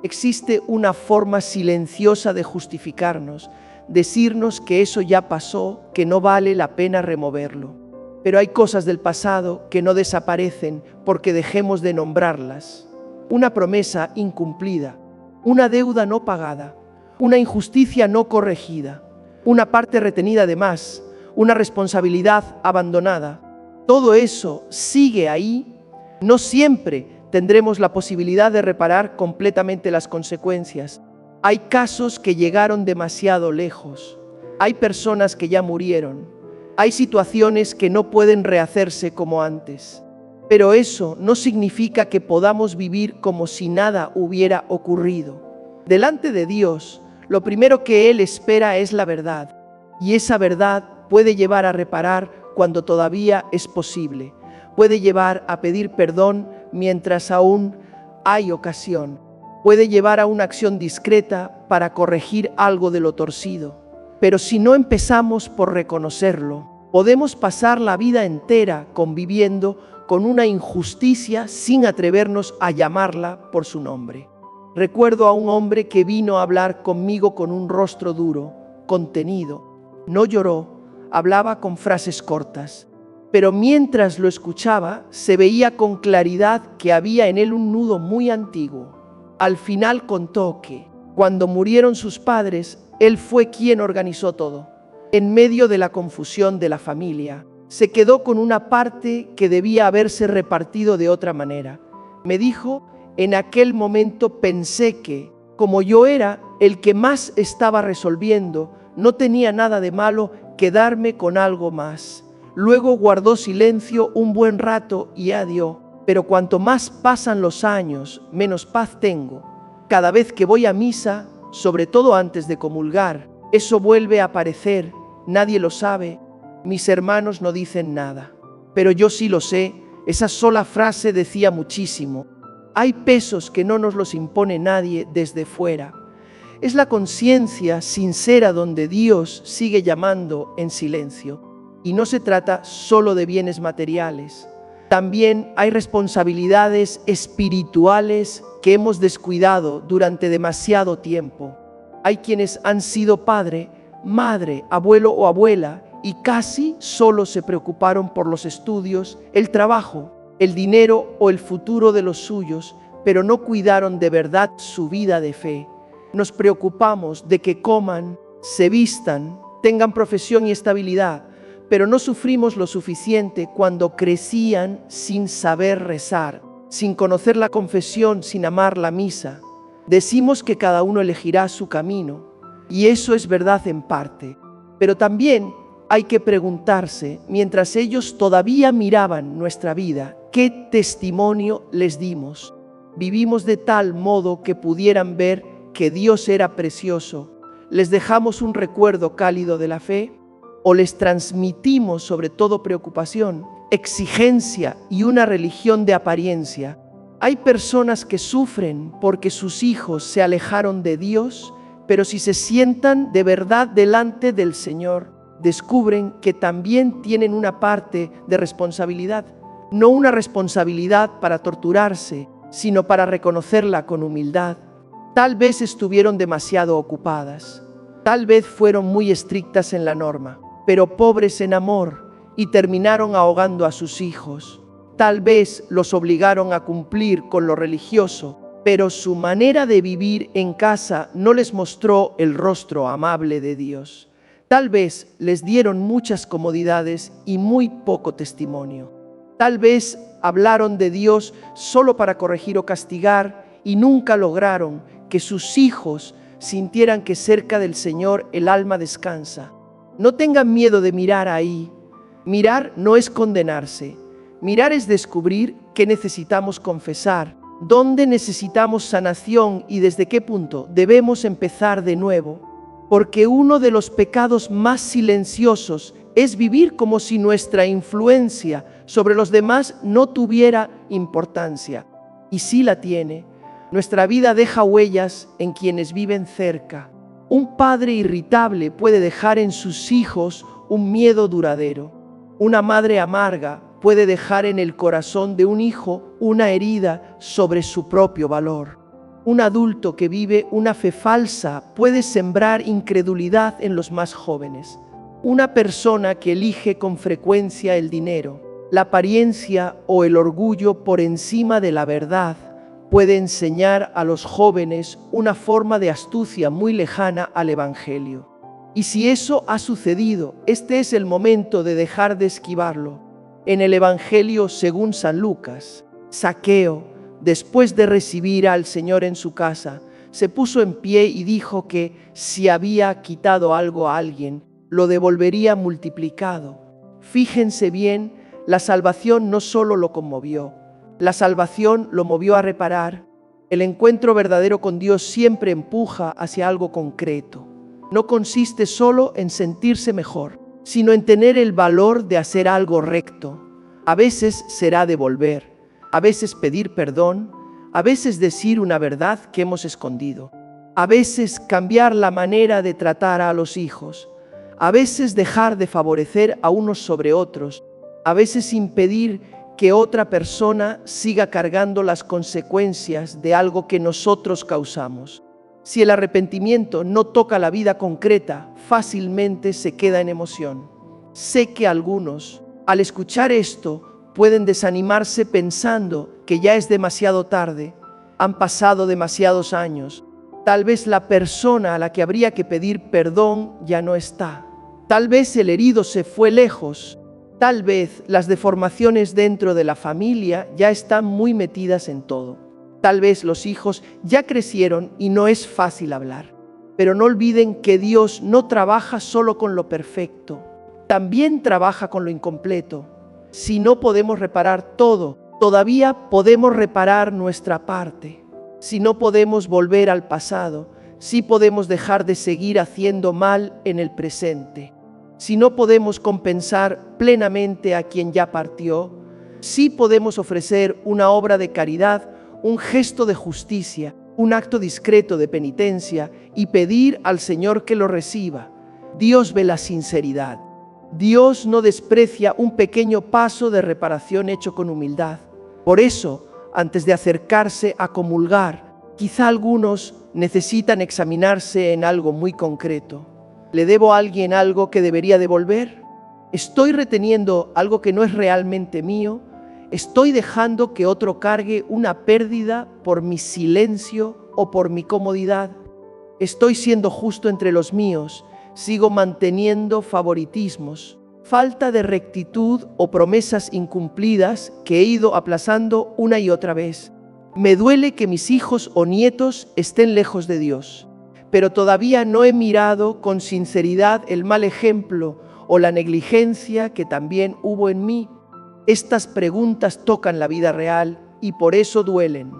Existe una forma silenciosa de justificarnos, decirnos que eso ya pasó, que no vale la pena removerlo. Pero hay cosas del pasado que no desaparecen porque dejemos de nombrarlas. Una promesa incumplida, una deuda no pagada, una injusticia no corregida, una parte retenida de más, una responsabilidad abandonada. Todo eso sigue ahí. No siempre tendremos la posibilidad de reparar completamente las consecuencias. Hay casos que llegaron demasiado lejos. Hay personas que ya murieron. Hay situaciones que no pueden rehacerse como antes. Pero eso no significa que podamos vivir como si nada hubiera ocurrido. Delante de Dios, lo primero que Él espera es la verdad. Y esa verdad puede llevar a reparar cuando todavía es posible. Puede llevar a pedir perdón mientras aún hay ocasión. Puede llevar a una acción discreta para corregir algo de lo torcido. Pero si no empezamos por reconocerlo, podemos pasar la vida entera conviviendo con una injusticia sin atrevernos a llamarla por su nombre. Recuerdo a un hombre que vino a hablar conmigo con un rostro duro, contenido. No lloró, hablaba con frases cortas, pero mientras lo escuchaba se veía con claridad que había en él un nudo muy antiguo. Al final contó que, cuando murieron sus padres, él fue quien organizó todo. En medio de la confusión de la familia, se quedó con una parte que debía haberse repartido de otra manera. Me dijo, En aquel momento pensé que, como yo era el que más estaba resolviendo, no tenía nada de malo quedarme con algo más. Luego guardó silencio un buen rato y adiós. Pero cuanto más pasan los años, menos paz tengo. Cada vez que voy a misa, sobre todo antes de comulgar, eso vuelve a aparecer, nadie lo sabe, mis hermanos no dicen nada. Pero yo sí lo sé, esa sola frase decía muchísimo. Hay pesos que no nos los impone nadie desde fuera. Es la conciencia sincera donde Dios sigue llamando en silencio. Y no se trata solo de bienes materiales. También hay responsabilidades espirituales que hemos descuidado durante demasiado tiempo. Hay quienes han sido padre, madre, abuelo o abuela y casi solo se preocuparon por los estudios, el trabajo, el dinero o el futuro de los suyos, pero no cuidaron de verdad su vida de fe. Nos preocupamos de que coman, se vistan, tengan profesión y estabilidad, pero no sufrimos lo suficiente cuando crecían sin saber rezar, sin conocer la confesión, sin amar la misa. Decimos que cada uno elegirá su camino, y eso es verdad en parte, pero también hay que preguntarse, mientras ellos todavía miraban nuestra vida, ¿qué testimonio les dimos? ¿Vivimos de tal modo que pudieran ver que Dios era precioso? ¿Les dejamos un recuerdo cálido de la fe? ¿O les transmitimos sobre todo preocupación, exigencia y una religión de apariencia? Hay personas que sufren porque sus hijos se alejaron de Dios, pero si se sientan de verdad delante del Señor, descubren que también tienen una parte de responsabilidad. No una responsabilidad para torturarse, sino para reconocerla con humildad. Tal vez estuvieron demasiado ocupadas. Tal vez fueron muy estrictas en la norma, pero pobres en amor y terminaron ahogando a sus hijos. Tal vez los obligaron a cumplir con lo religioso, pero su manera de vivir en casa no les mostró el rostro amable de Dios. Tal vez les dieron muchas comodidades y muy poco testimonio. Tal vez hablaron de Dios solo para corregir o castigar y nunca lograron que sus hijos sintieran que cerca del Señor el alma descansa. No tengan miedo de mirar ahí. Mirar no es condenarse. Mirar es descubrir qué necesitamos confesar, dónde necesitamos sanación y desde qué punto debemos empezar de nuevo. Porque uno de los pecados más silenciosos es vivir como si nuestra influencia sobre los demás no tuviera importancia. Y sí la tiene. Nuestra vida deja huellas en quienes viven cerca. Un padre irritable puede dejar en sus hijos un miedo duradero. Una madre amarga puede dejar en el corazón de un hijo una herida sobre su propio valor. Un adulto que vive una fe falsa puede sembrar incredulidad en los más jóvenes. Una persona que elige con frecuencia el dinero, la apariencia o el orgullo por encima de la verdad puede enseñar a los jóvenes una forma de astucia muy lejana al Evangelio. Y si eso ha sucedido, este es el momento de dejar de esquivarlo. En el Evangelio según San Lucas, Zaqueo, después de recibir al Señor en su casa, se puso en pie y dijo que si había quitado algo a alguien, lo devolvería multiplicado. Fíjense bien, la salvación no solo lo conmovió, la salvación lo movió a reparar. El encuentro verdadero con Dios siempre empuja hacia algo concreto. No consiste solo en sentirse mejor, sino en tener el valor de hacer algo recto. A veces será devolver, a veces pedir perdón, a veces decir una verdad que hemos escondido, a veces cambiar la manera de tratar a los hijos, a veces dejar de favorecer a unos sobre otros, a veces impedir que otra persona siga cargando las consecuencias de algo que nosotros causamos. Si el arrepentimiento no toca la vida concreta, fácilmente se queda en emoción. Sé que algunos, al escuchar esto, pueden desanimarse pensando que ya es demasiado tarde, han pasado demasiados años. Tal vez la persona a la que habría que pedir perdón ya no está. Tal vez el herido se fue lejos. Tal vez las deformaciones dentro de la familia ya están muy metidas en todo. Tal vez los hijos ya crecieron y no es fácil hablar. Pero no olviden que Dios no trabaja solo con lo perfecto, también trabaja con lo incompleto. Si no podemos reparar todo, todavía podemos reparar nuestra parte. Si no podemos volver al pasado, sí podemos dejar de seguir haciendo mal en el presente. Si no podemos compensar plenamente a quien ya partió, sí podemos ofrecer una obra de caridad, un gesto de justicia, un acto discreto de penitencia y pedir al Señor que lo reciba. Dios ve la sinceridad. Dios no desprecia un pequeño paso de reparación hecho con humildad. Por eso, antes de acercarse a comulgar, quizá algunos necesitan examinarse en algo muy concreto. ¿Le debo a alguien algo que debería devolver? ¿Estoy reteniendo algo que no es realmente mío? ¿Estoy dejando que otro cargue una pérdida por mi silencio o por mi comodidad? ¿Estoy siendo justo entre los míos? ¿Sigo manteniendo favoritismos, falta de rectitud o promesas incumplidas que he ido aplazando una y otra vez? Me duele que mis hijos o nietos estén lejos de Dios, pero todavía no he mirado con sinceridad el mal ejemplo o la negligencia que también hubo en mí. Estas preguntas tocan la vida real y por eso duelen,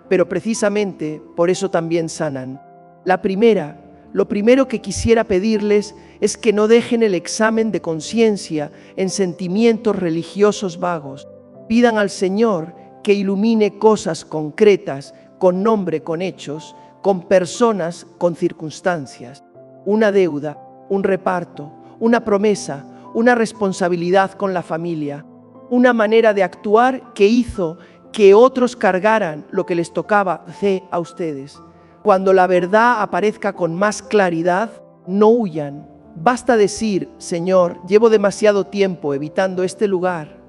pero precisamente por eso también sanan. Lo primero que quisiera pedirles es que no dejen el examen de conciencia en sentimientos religiosos vagos. Pidan al Señor que ilumine cosas concretas, con nombre, con hechos, con personas, con circunstancias. Una deuda, un reparto, una promesa, una responsabilidad con la familia, una manera de actuar que hizo que otros cargaran lo que les tocaba a ustedes. Cuando la verdad aparezca con más claridad, no huyan. Basta decir: Señor, llevo demasiado tiempo evitando este lugar.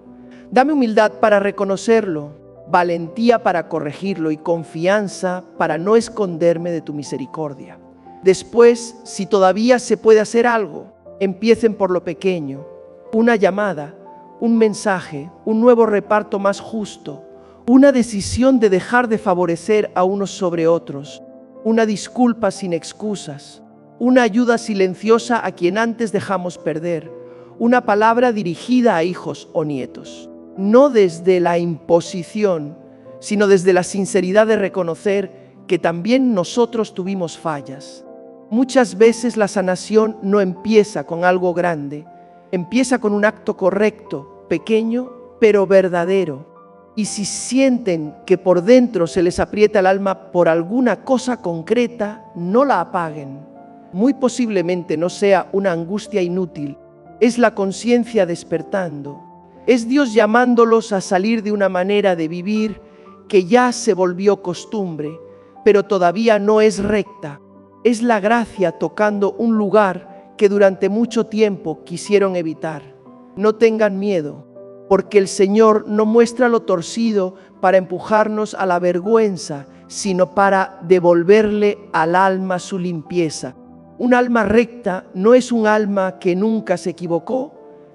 Dame humildad para reconocerlo, valentía para corregirlo y confianza para no esconderme de tu misericordia. Después, si todavía se puede hacer algo, empiecen por lo pequeño. Una llamada, un mensaje, un nuevo reparto más justo, una decisión de dejar de favorecer a unos sobre otros, una disculpa sin excusas, una ayuda silenciosa a quien antes dejamos perder, una palabra dirigida a hijos o nietos. No desde la imposición, sino desde la sinceridad de reconocer que también nosotros tuvimos fallas. Muchas veces la sanación no empieza con algo grande, empieza con un acto correcto, pequeño, pero verdadero. Y si sienten que por dentro se les aprieta el alma por alguna cosa concreta, no la apaguen. Muy posiblemente no sea una angustia inútil, es la conciencia despertando. Es Dios llamándolos a salir de una manera de vivir que ya se volvió costumbre, pero todavía no es recta. Es la gracia tocando un lugar que durante mucho tiempo quisieron evitar. No tengan miedo, porque el Señor no muestra lo torcido para empujarnos a la vergüenza, sino para devolverle al alma su limpieza. Un alma recta no es un alma que nunca se equivocó,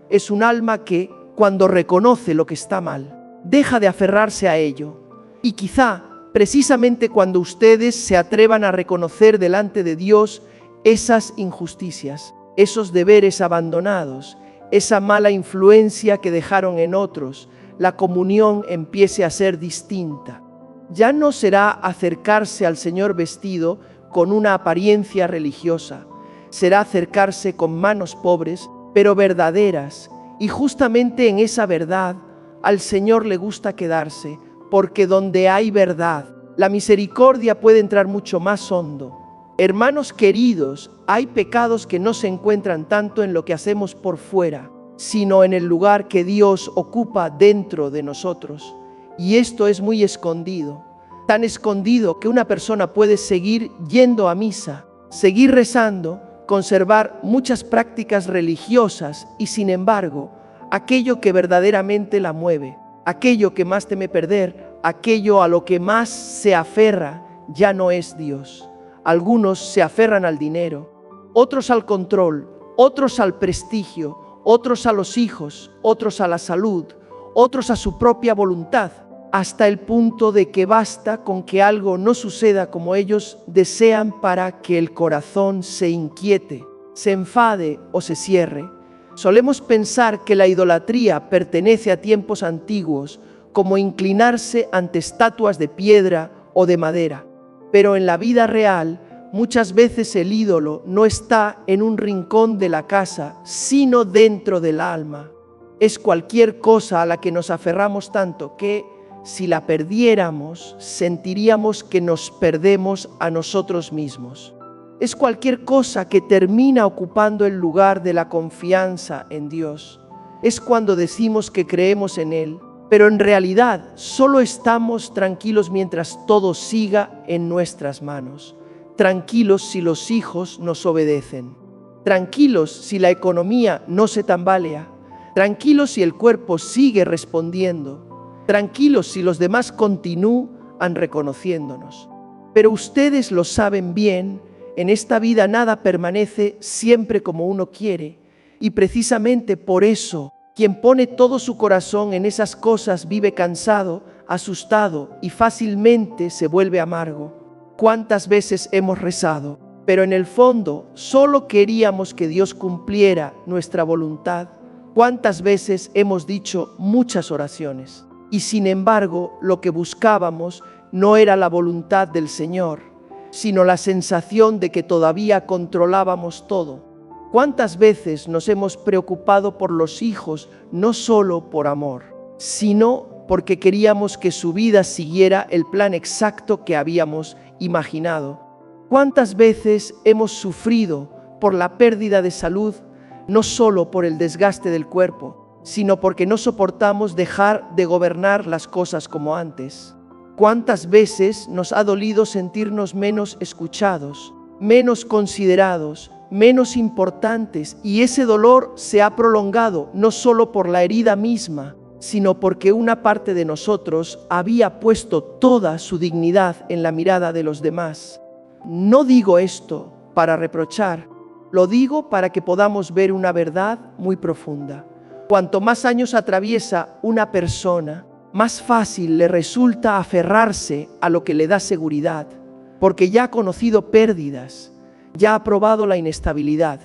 es un alma que, cuando reconoce lo que está mal, deja de aferrarse a ello. Y quizá, precisamente cuando ustedes se atrevan a reconocer delante de Dios esas injusticias, esos deberes abandonados, esa mala influencia que dejaron en otros, la comunión empiece a ser distinta. Ya no será acercarse al Señor vestido con una apariencia religiosa, será acercarse con manos pobres, pero verdaderas, y justamente en esa verdad al Señor le gusta quedarse, porque donde hay verdad, la misericordia puede entrar mucho más hondo. Hermanos queridos, hay pecados que no se encuentran tanto en lo que hacemos por fuera, sino en el lugar que Dios ocupa dentro de nosotros. Y esto es muy escondido, tan escondido que una persona puede seguir yendo a misa, seguir rezando, conservar muchas prácticas religiosas y sin embargo, aquello que verdaderamente la mueve, aquello que más teme perder, aquello a lo que más se aferra, ya no es Dios. Algunos se aferran al dinero, otros al control, otros al prestigio, otros a los hijos, otros a la salud, otros a su propia voluntad. hasta el punto de que basta con que algo no suceda como ellos desean para que el corazón se inquiete, se enfade o se cierre. Solemos pensar que la idolatría pertenece a tiempos antiguos, como inclinarse ante estatuas de piedra o de madera. Pero en la vida real, muchas veces el ídolo no está en un rincón de la casa, sino dentro del alma. Es cualquier cosa a la que nos aferramos tanto que, si la perdiéramos, sentiríamos que nos perdemos a nosotros mismos. Es cualquier cosa que termina ocupando el lugar de la confianza en Dios. Es cuando decimos que creemos en Él, pero en realidad solo estamos tranquilos mientras todo siga en nuestras manos. Tranquilos si los hijos nos obedecen. Tranquilos si la economía no se tambalea. Tranquilos si el cuerpo sigue respondiendo. Tranquilos si los demás continúan reconociéndonos. Pero ustedes lo saben bien, en esta vida nada permanece siempre como uno quiere, y precisamente por eso, quien pone todo su corazón en esas cosas vive cansado, asustado y fácilmente se vuelve amargo. ¿Cuántas veces hemos rezado? Pero en el fondo solo queríamos que Dios cumpliera nuestra voluntad. ¿Cuántas veces hemos dicho muchas oraciones? Y sin embargo, lo que buscábamos no era la voluntad del Señor, sino la sensación de que todavía controlábamos todo. ¿Cuántas veces nos hemos preocupado por los hijos no solo por amor, sino porque queríamos que su vida siguiera el plan exacto que habíamos imaginado? ¿Cuántas veces hemos sufrido por la pérdida de salud, no solo por el desgaste del cuerpo, sino porque no soportamos dejar de gobernar las cosas como antes? ¿Cuántas veces nos ha dolido sentirnos menos escuchados, menos considerados, menos importantes, y ese dolor se ha prolongado no solo por la herida misma, sino porque una parte de nosotros había puesto toda su dignidad en la mirada de los demás? No digo esto para reprochar, lo digo para que podamos ver una verdad muy profunda. Cuanto más años atraviesa una persona, más fácil le resulta aferrarse a lo que le da seguridad, porque ya ha conocido pérdidas, ya ha probado la inestabilidad,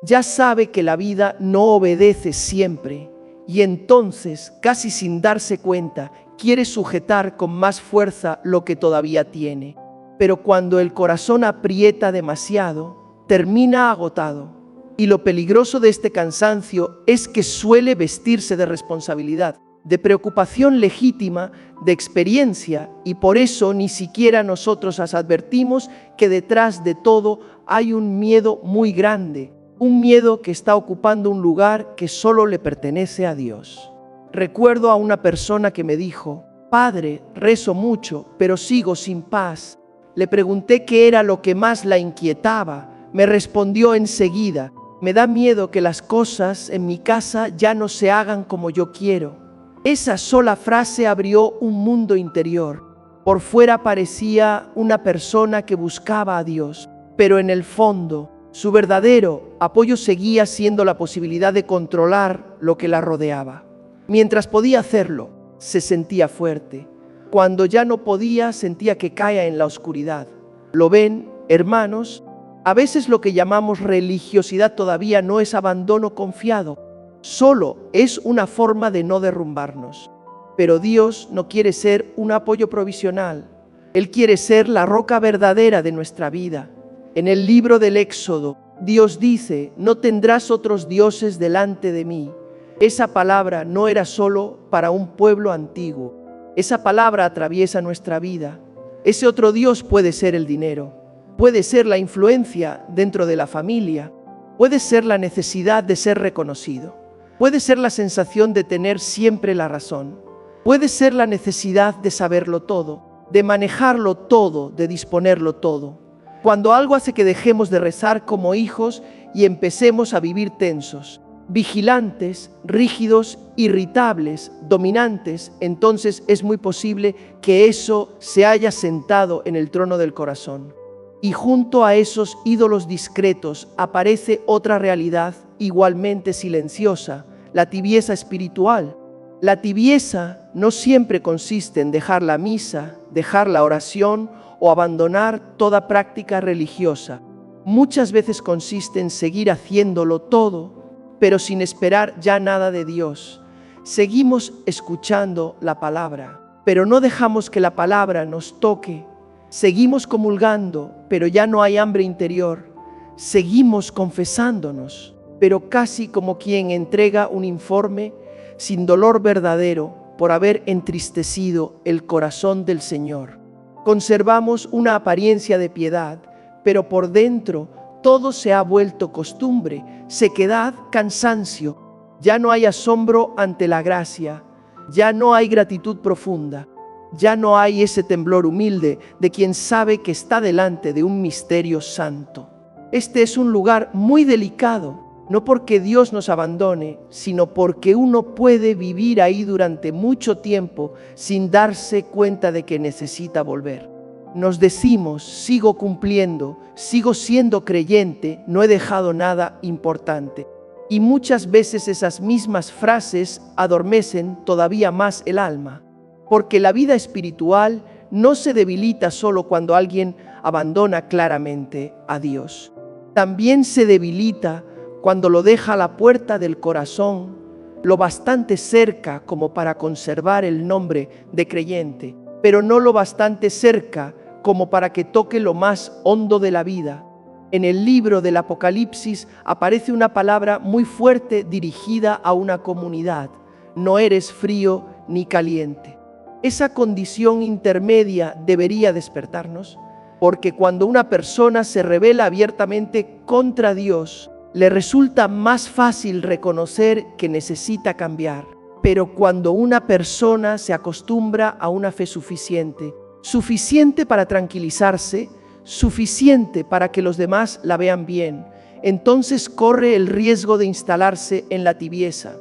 ya sabe que la vida no obedece siempre, y entonces, casi sin darse cuenta, quiere sujetar con más fuerza lo que todavía tiene. Pero cuando el corazón aprieta demasiado, termina agotado. Y lo peligroso de este cansancio es que suele vestirse de responsabilidad, de preocupación legítima, de experiencia, y por eso ni siquiera nosotros advertimos que detrás de todo hay un miedo muy grande, un miedo que está ocupando un lugar que solo le pertenece a Dios. Recuerdo a una persona que me dijo: «Padre, rezo mucho, pero sigo sin paz». Le pregunté qué era lo que más la inquietaba. Me respondió enseguida: «Me da miedo que las cosas en mi casa ya no se hagan como yo quiero». Esa sola frase abrió un mundo interior. Por fuera parecía una persona que buscaba a Dios, pero en el fondo, su verdadero apoyo seguía siendo la posibilidad de controlar lo que la rodeaba. Mientras podía hacerlo, se sentía fuerte. Cuando ya no podía, sentía que caía en la oscuridad. ¿Lo ven, hermanos? A veces lo que llamamos religiosidad todavía no es abandono confiado. Solo es una forma de no derrumbarnos. Pero Dios no quiere ser un apoyo provisional. Él quiere ser la roca verdadera de nuestra vida. En el libro del Éxodo, Dios dice: «No tendrás otros dioses delante de mí». Esa palabra no era solo para un pueblo antiguo. Esa palabra atraviesa nuestra vida. Ese otro Dios puede ser el dinero, puede ser la influencia dentro de la familia, puede ser la necesidad de ser reconocido, puede ser la sensación de tener siempre la razón, puede ser la necesidad de saberlo todo, de manejarlo todo, de disponerlo todo. Cuando algo hace que dejemos de rezar como hijos y empecemos a vivir tensos, vigilantes, rígidos, irritables, dominantes, entonces es muy posible que eso se haya sentado en el trono del corazón. Y junto a esos ídolos discretos aparece otra realidad igualmente silenciosa, la tibieza espiritual, La tibieza no siempre consiste en dejar la misa, dejar la oración o abandonar toda práctica religiosa. Muchas veces consiste en seguir haciéndolo todo, pero sin esperar ya nada de Dios. Seguimos escuchando la palabra, pero no dejamos que la palabra nos toque. Seguimos comulgando, pero ya no hay hambre interior. Seguimos confesándonos, pero casi como quien entrega un informe sin dolor verdadero por haber entristecido el corazón del Señor. Conservamos una apariencia de piedad, pero por dentro todo se ha vuelto costumbre, sequedad, cansancio. Ya no hay asombro ante la gracia, ya no hay gratitud profunda, ya no hay ese temblor humilde de quien sabe que está delante de un misterio santo. Este es un lugar muy delicado, no porque Dios nos abandone, sino porque uno puede vivir ahí durante mucho tiempo sin darse cuenta de que necesita volver. Nos decimos, sigo cumpliendo, sigo siendo creyente, no he dejado nada importante. Y muchas veces esas mismas frases adormecen todavía más el alma, porque la vida espiritual no se debilita solo cuando alguien abandona claramente a Dios. También se debilita cuando lo deja a la puerta del corazón, lo bastante cerca como para conservar el nombre de creyente, pero no lo bastante cerca como para que toque lo más hondo de la vida. En el libro del Apocalipsis aparece una palabra muy fuerte dirigida a una comunidad: no eres frío ni caliente. Esa condición intermedia debería despertarnos, porque cuando una persona se rebela abiertamente contra Dios, le resulta más fácil reconocer que necesita cambiar. Pero cuando una persona se acostumbra a una fe suficiente, suficiente para tranquilizarse, suficiente para que los demás la vean bien, entonces corre el riesgo de instalarse en la tibieza.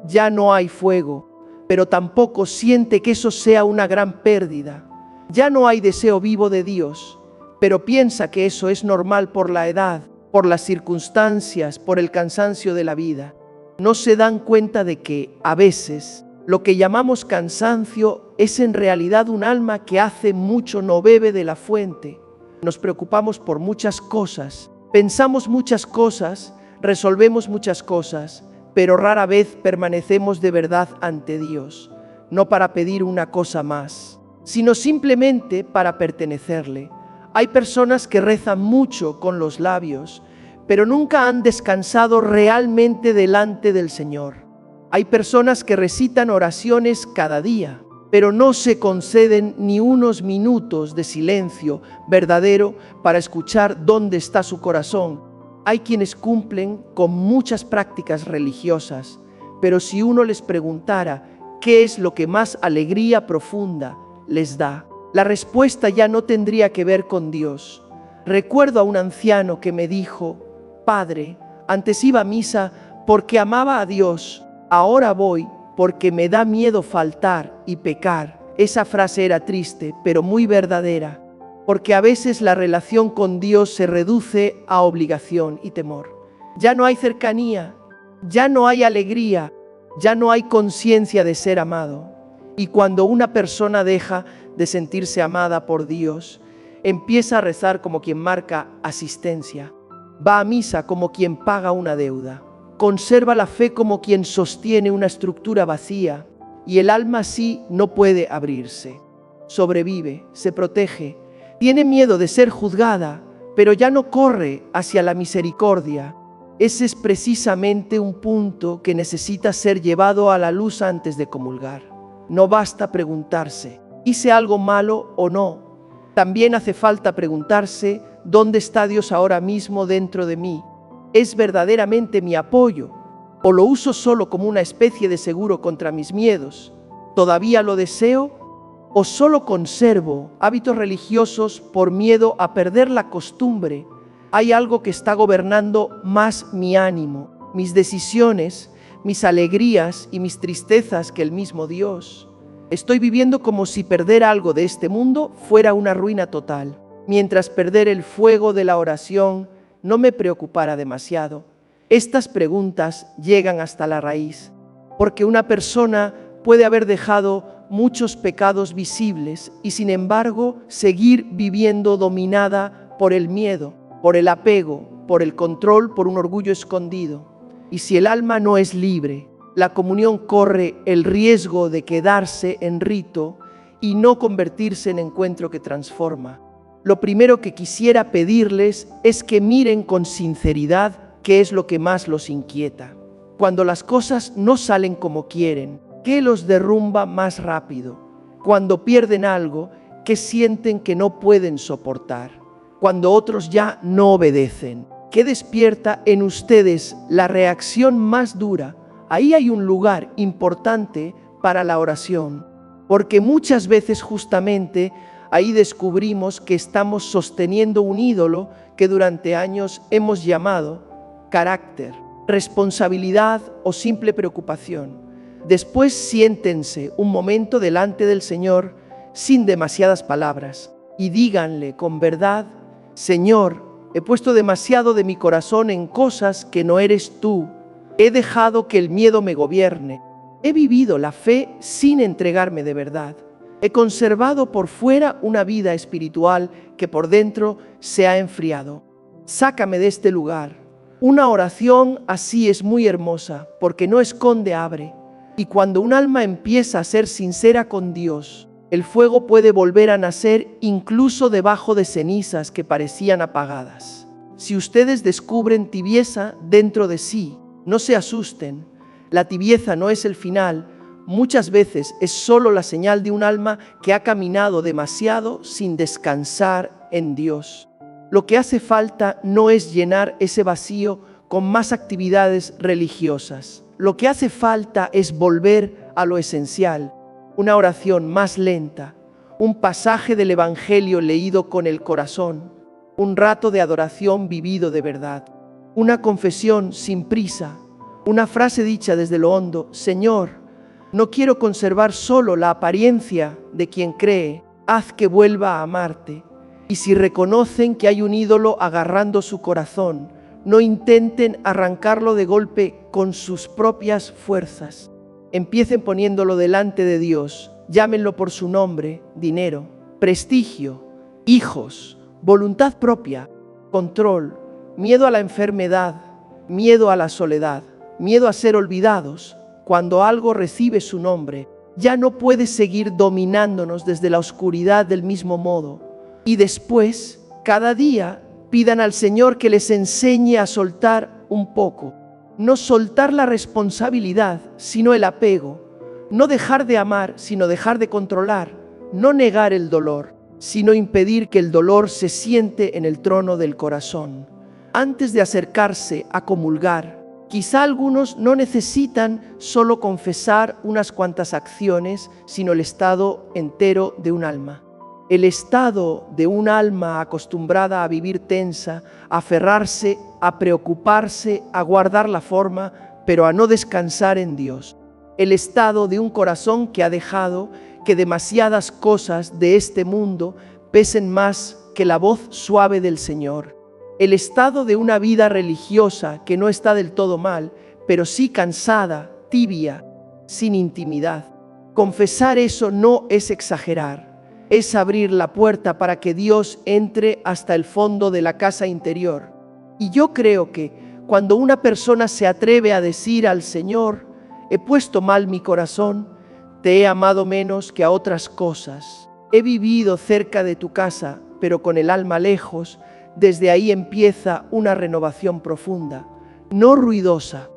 Ya no hay fuego, pero tampoco siente que eso sea una gran pérdida. Ya no hay deseo vivo de Dios, pero piensa que eso es normal por la edad, por las circunstancias, por el cansancio de la vida. No se dan cuenta de que, a veces, lo que llamamos cansancio es en realidad un alma que hace mucho no bebe de la fuente. Nos preocupamos por muchas cosas, pensamos muchas cosas, resolvemos muchas cosas, pero rara vez permanecemos de verdad ante Dios, no para pedir una cosa más, sino simplemente para pertenecerle. Hay personas que rezan mucho con los labios, pero nunca han descansado realmente delante del Señor. Hay personas que recitan oraciones cada día, pero no se conceden ni unos minutos de silencio verdadero para escuchar dónde está su corazón. Hay quienes cumplen con muchas prácticas religiosas, pero si uno les preguntara qué es lo que más alegría profunda les da, la respuesta ya no tendría que ver con Dios. Recuerdo a un anciano que me dijo: Padre, antes iba a misa porque amaba a Dios, ahora voy porque me da miedo faltar y pecar. Esa frase era triste, pero muy verdadera, porque a veces la relación con Dios se reduce a obligación y temor. Ya no hay cercanía, ya no hay alegría, ya no hay conciencia de ser amado. Y cuando una persona deja de sentirse amada por Dios, empieza a rezar como quien marca asistencia, va a misa como quien paga una deuda, conserva la fe como quien sostiene una estructura vacía, y el alma así no puede abrirse. Sobrevive, se protege, tiene miedo de ser juzgada, pero ya no corre hacia la misericordia. Ese es precisamente un punto que necesita ser llevado a la luz antes de comulgar. No basta preguntarse, ¿hice algo malo o no? También hace falta preguntarse, ¿dónde está Dios ahora mismo dentro de mí? ¿Es verdaderamente mi apoyo? ¿O lo uso solo como una especie de seguro contra mis miedos? ¿Todavía lo deseo? ¿O solo conservo hábitos religiosos por miedo a perder la costumbre? Hay algo que está gobernando más mi ánimo, mis decisiones, mis alegrías y mis tristezas que el mismo Dios. Estoy viviendo como si perder algo de este mundo fuera una ruina total, mientras perder el fuego de la oración no me preocupara demasiado. Estas preguntas llegan hasta la raíz, porque una persona puede haber dejado muchos pecados visibles y sin embargo seguir viviendo dominada por el miedo, por el apego, por el control, por un orgullo escondido. Y si el alma no es libre, la comunión corre el riesgo de quedarse en rito y no convertirse en encuentro que transforma. Lo primero que quisiera pedirles es que miren con sinceridad qué es lo que más los inquieta. Cuando las cosas no salen como quieren, ¿qué los derrumba más rápido? Cuando pierden algo, ¿qué sienten que no pueden soportar? Cuando otros ya no obedecen, ¿qué despierta en ustedes la reacción más dura? Ahí hay un lugar importante para la oración, porque muchas veces justamente ahí descubrimos que estamos sosteniendo un ídolo que durante años hemos llamado carácter, responsabilidad o simple preocupación. Después siéntense un momento delante del Señor sin demasiadas palabras y díganle con verdad: Señor, he puesto demasiado de mi corazón en cosas que no eres tú. He dejado que el miedo me gobierne. He vivido la fe sin entregarme de verdad. He conservado por fuera una vida espiritual que por dentro se ha enfriado. Sácame de este lugar. Una oración así es muy hermosa porque no esconde hambre. Y cuando un alma empieza a ser sincera con Dios, el fuego puede volver a nacer incluso debajo de cenizas que parecían apagadas. Si ustedes descubren tibieza dentro de sí, no se asusten. La tibieza no es el final. Muchas veces es solo la señal de un alma que ha caminado demasiado sin descansar en Dios. Lo que hace falta no es llenar ese vacío con más actividades religiosas. Lo que hace falta es volver a lo esencial, una oración más lenta, un pasaje del Evangelio leído con el corazón, un rato de adoración vivido de verdad, una confesión sin prisa, una frase dicha desde lo hondo: Señor, no quiero conservar solo la apariencia de quien cree, haz que vuelva a amarte. Y si reconocen que hay un ídolo agarrando su corazón, no intenten arrancarlo de golpe con sus propias fuerzas. Empiecen poniéndolo delante de Dios, llámenlo por su nombre: dinero, prestigio, hijos, voluntad propia, control, miedo a la enfermedad, miedo a la soledad, miedo a ser olvidados. Cuando algo recibe su nombre, ya no puede seguir dominándonos desde la oscuridad del mismo modo. Y después, cada día, pidan al Señor que les enseñe a soltar un poco. No soltar la responsabilidad, sino el apego. No dejar de amar, sino dejar de controlar. No negar el dolor, sino impedir que el dolor se siente en el trono del corazón. Antes de acercarse a comulgar, quizá algunos no necesitan solo confesar unas cuantas acciones, sino el estado entero de un alma. El estado de un alma acostumbrada a vivir tensa, a aferrarse, a preocuparse, a guardar la forma, pero a no descansar en Dios. El estado de un corazón que ha dejado que demasiadas cosas de este mundo pesen más que la voz suave del Señor. El estado de una vida religiosa que no está del todo mal, pero sí cansada, tibia, sin intimidad. Confesar eso no es exagerar, es abrir la puerta para que Dios entre hasta el fondo de la casa interior. Y yo creo que cuando una persona se atreve a decir al Señor: he puesto mal mi corazón, te he amado menos que a otras cosas, he vivido cerca de tu casa, pero con el alma lejos, desde ahí empieza una renovación profunda, no ruidosa,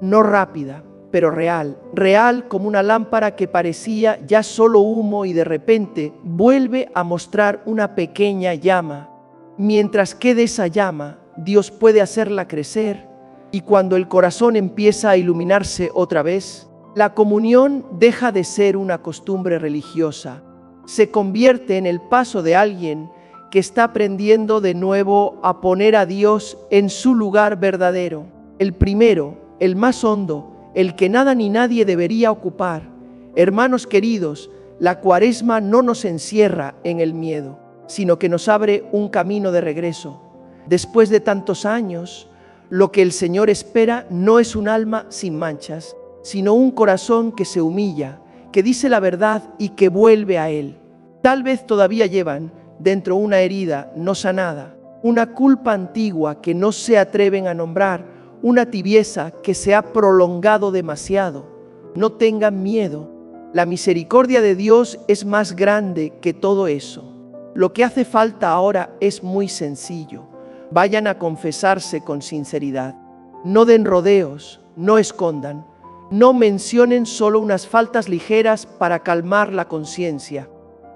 no rápida, pero real, real como una lámpara que parecía ya solo humo y de repente vuelve a mostrar una pequeña llama. Mientras quede esa llama, Dios puede hacerla crecer, y cuando el corazón empieza a iluminarse otra vez, la comunión deja de ser una costumbre religiosa, se convierte en el paso de alguien que está aprendiendo de nuevo a poner a Dios en su lugar verdadero, el primero, el más hondo, el que nada ni nadie debería ocupar. Hermanos queridos, la Cuaresma no nos encierra en el miedo, sino que nos abre un camino de regreso. Después de tantos años, lo que el Señor espera no es un alma sin manchas, sino un corazón que se humilla, que dice la verdad y que vuelve a Él. Tal vez todavía llevan dentro una herida no sanada, una culpa antigua que no se atreven a nombrar, una tibieza que se ha prolongado demasiado. No tengan miedo. La misericordia de Dios es más grande que todo eso. Lo que hace falta ahora es muy sencillo. Vayan a confesarse con sinceridad. No den rodeos, no escondan. No mencionen solo unas faltas ligeras para calmar la conciencia.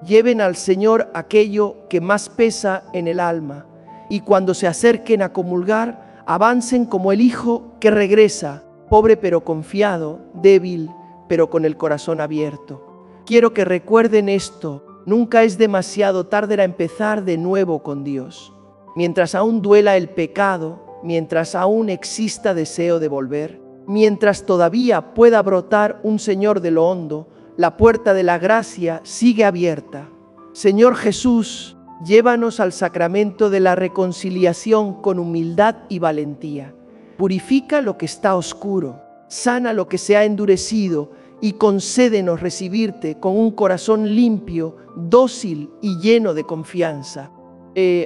Lleven al Señor aquello que más pesa en el alma. Y cuando se acerquen a comulgar, avancen como el hijo que regresa, pobre pero confiado, débil pero con el corazón abierto. Quiero que recuerden esto: nunca es demasiado tarde para empezar de nuevo con Dios. Mientras aún duela el pecado, mientras aún exista deseo de volver, mientras todavía pueda brotar un Señor de lo hondo, la puerta de la gracia sigue abierta. Señor Jesús, llévanos al sacramento de la reconciliación con humildad y valentía. Purifica lo que está oscuro, sana lo que se ha endurecido y concédenos recibirte con un corazón limpio, dócil y lleno de confianza.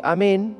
Amén.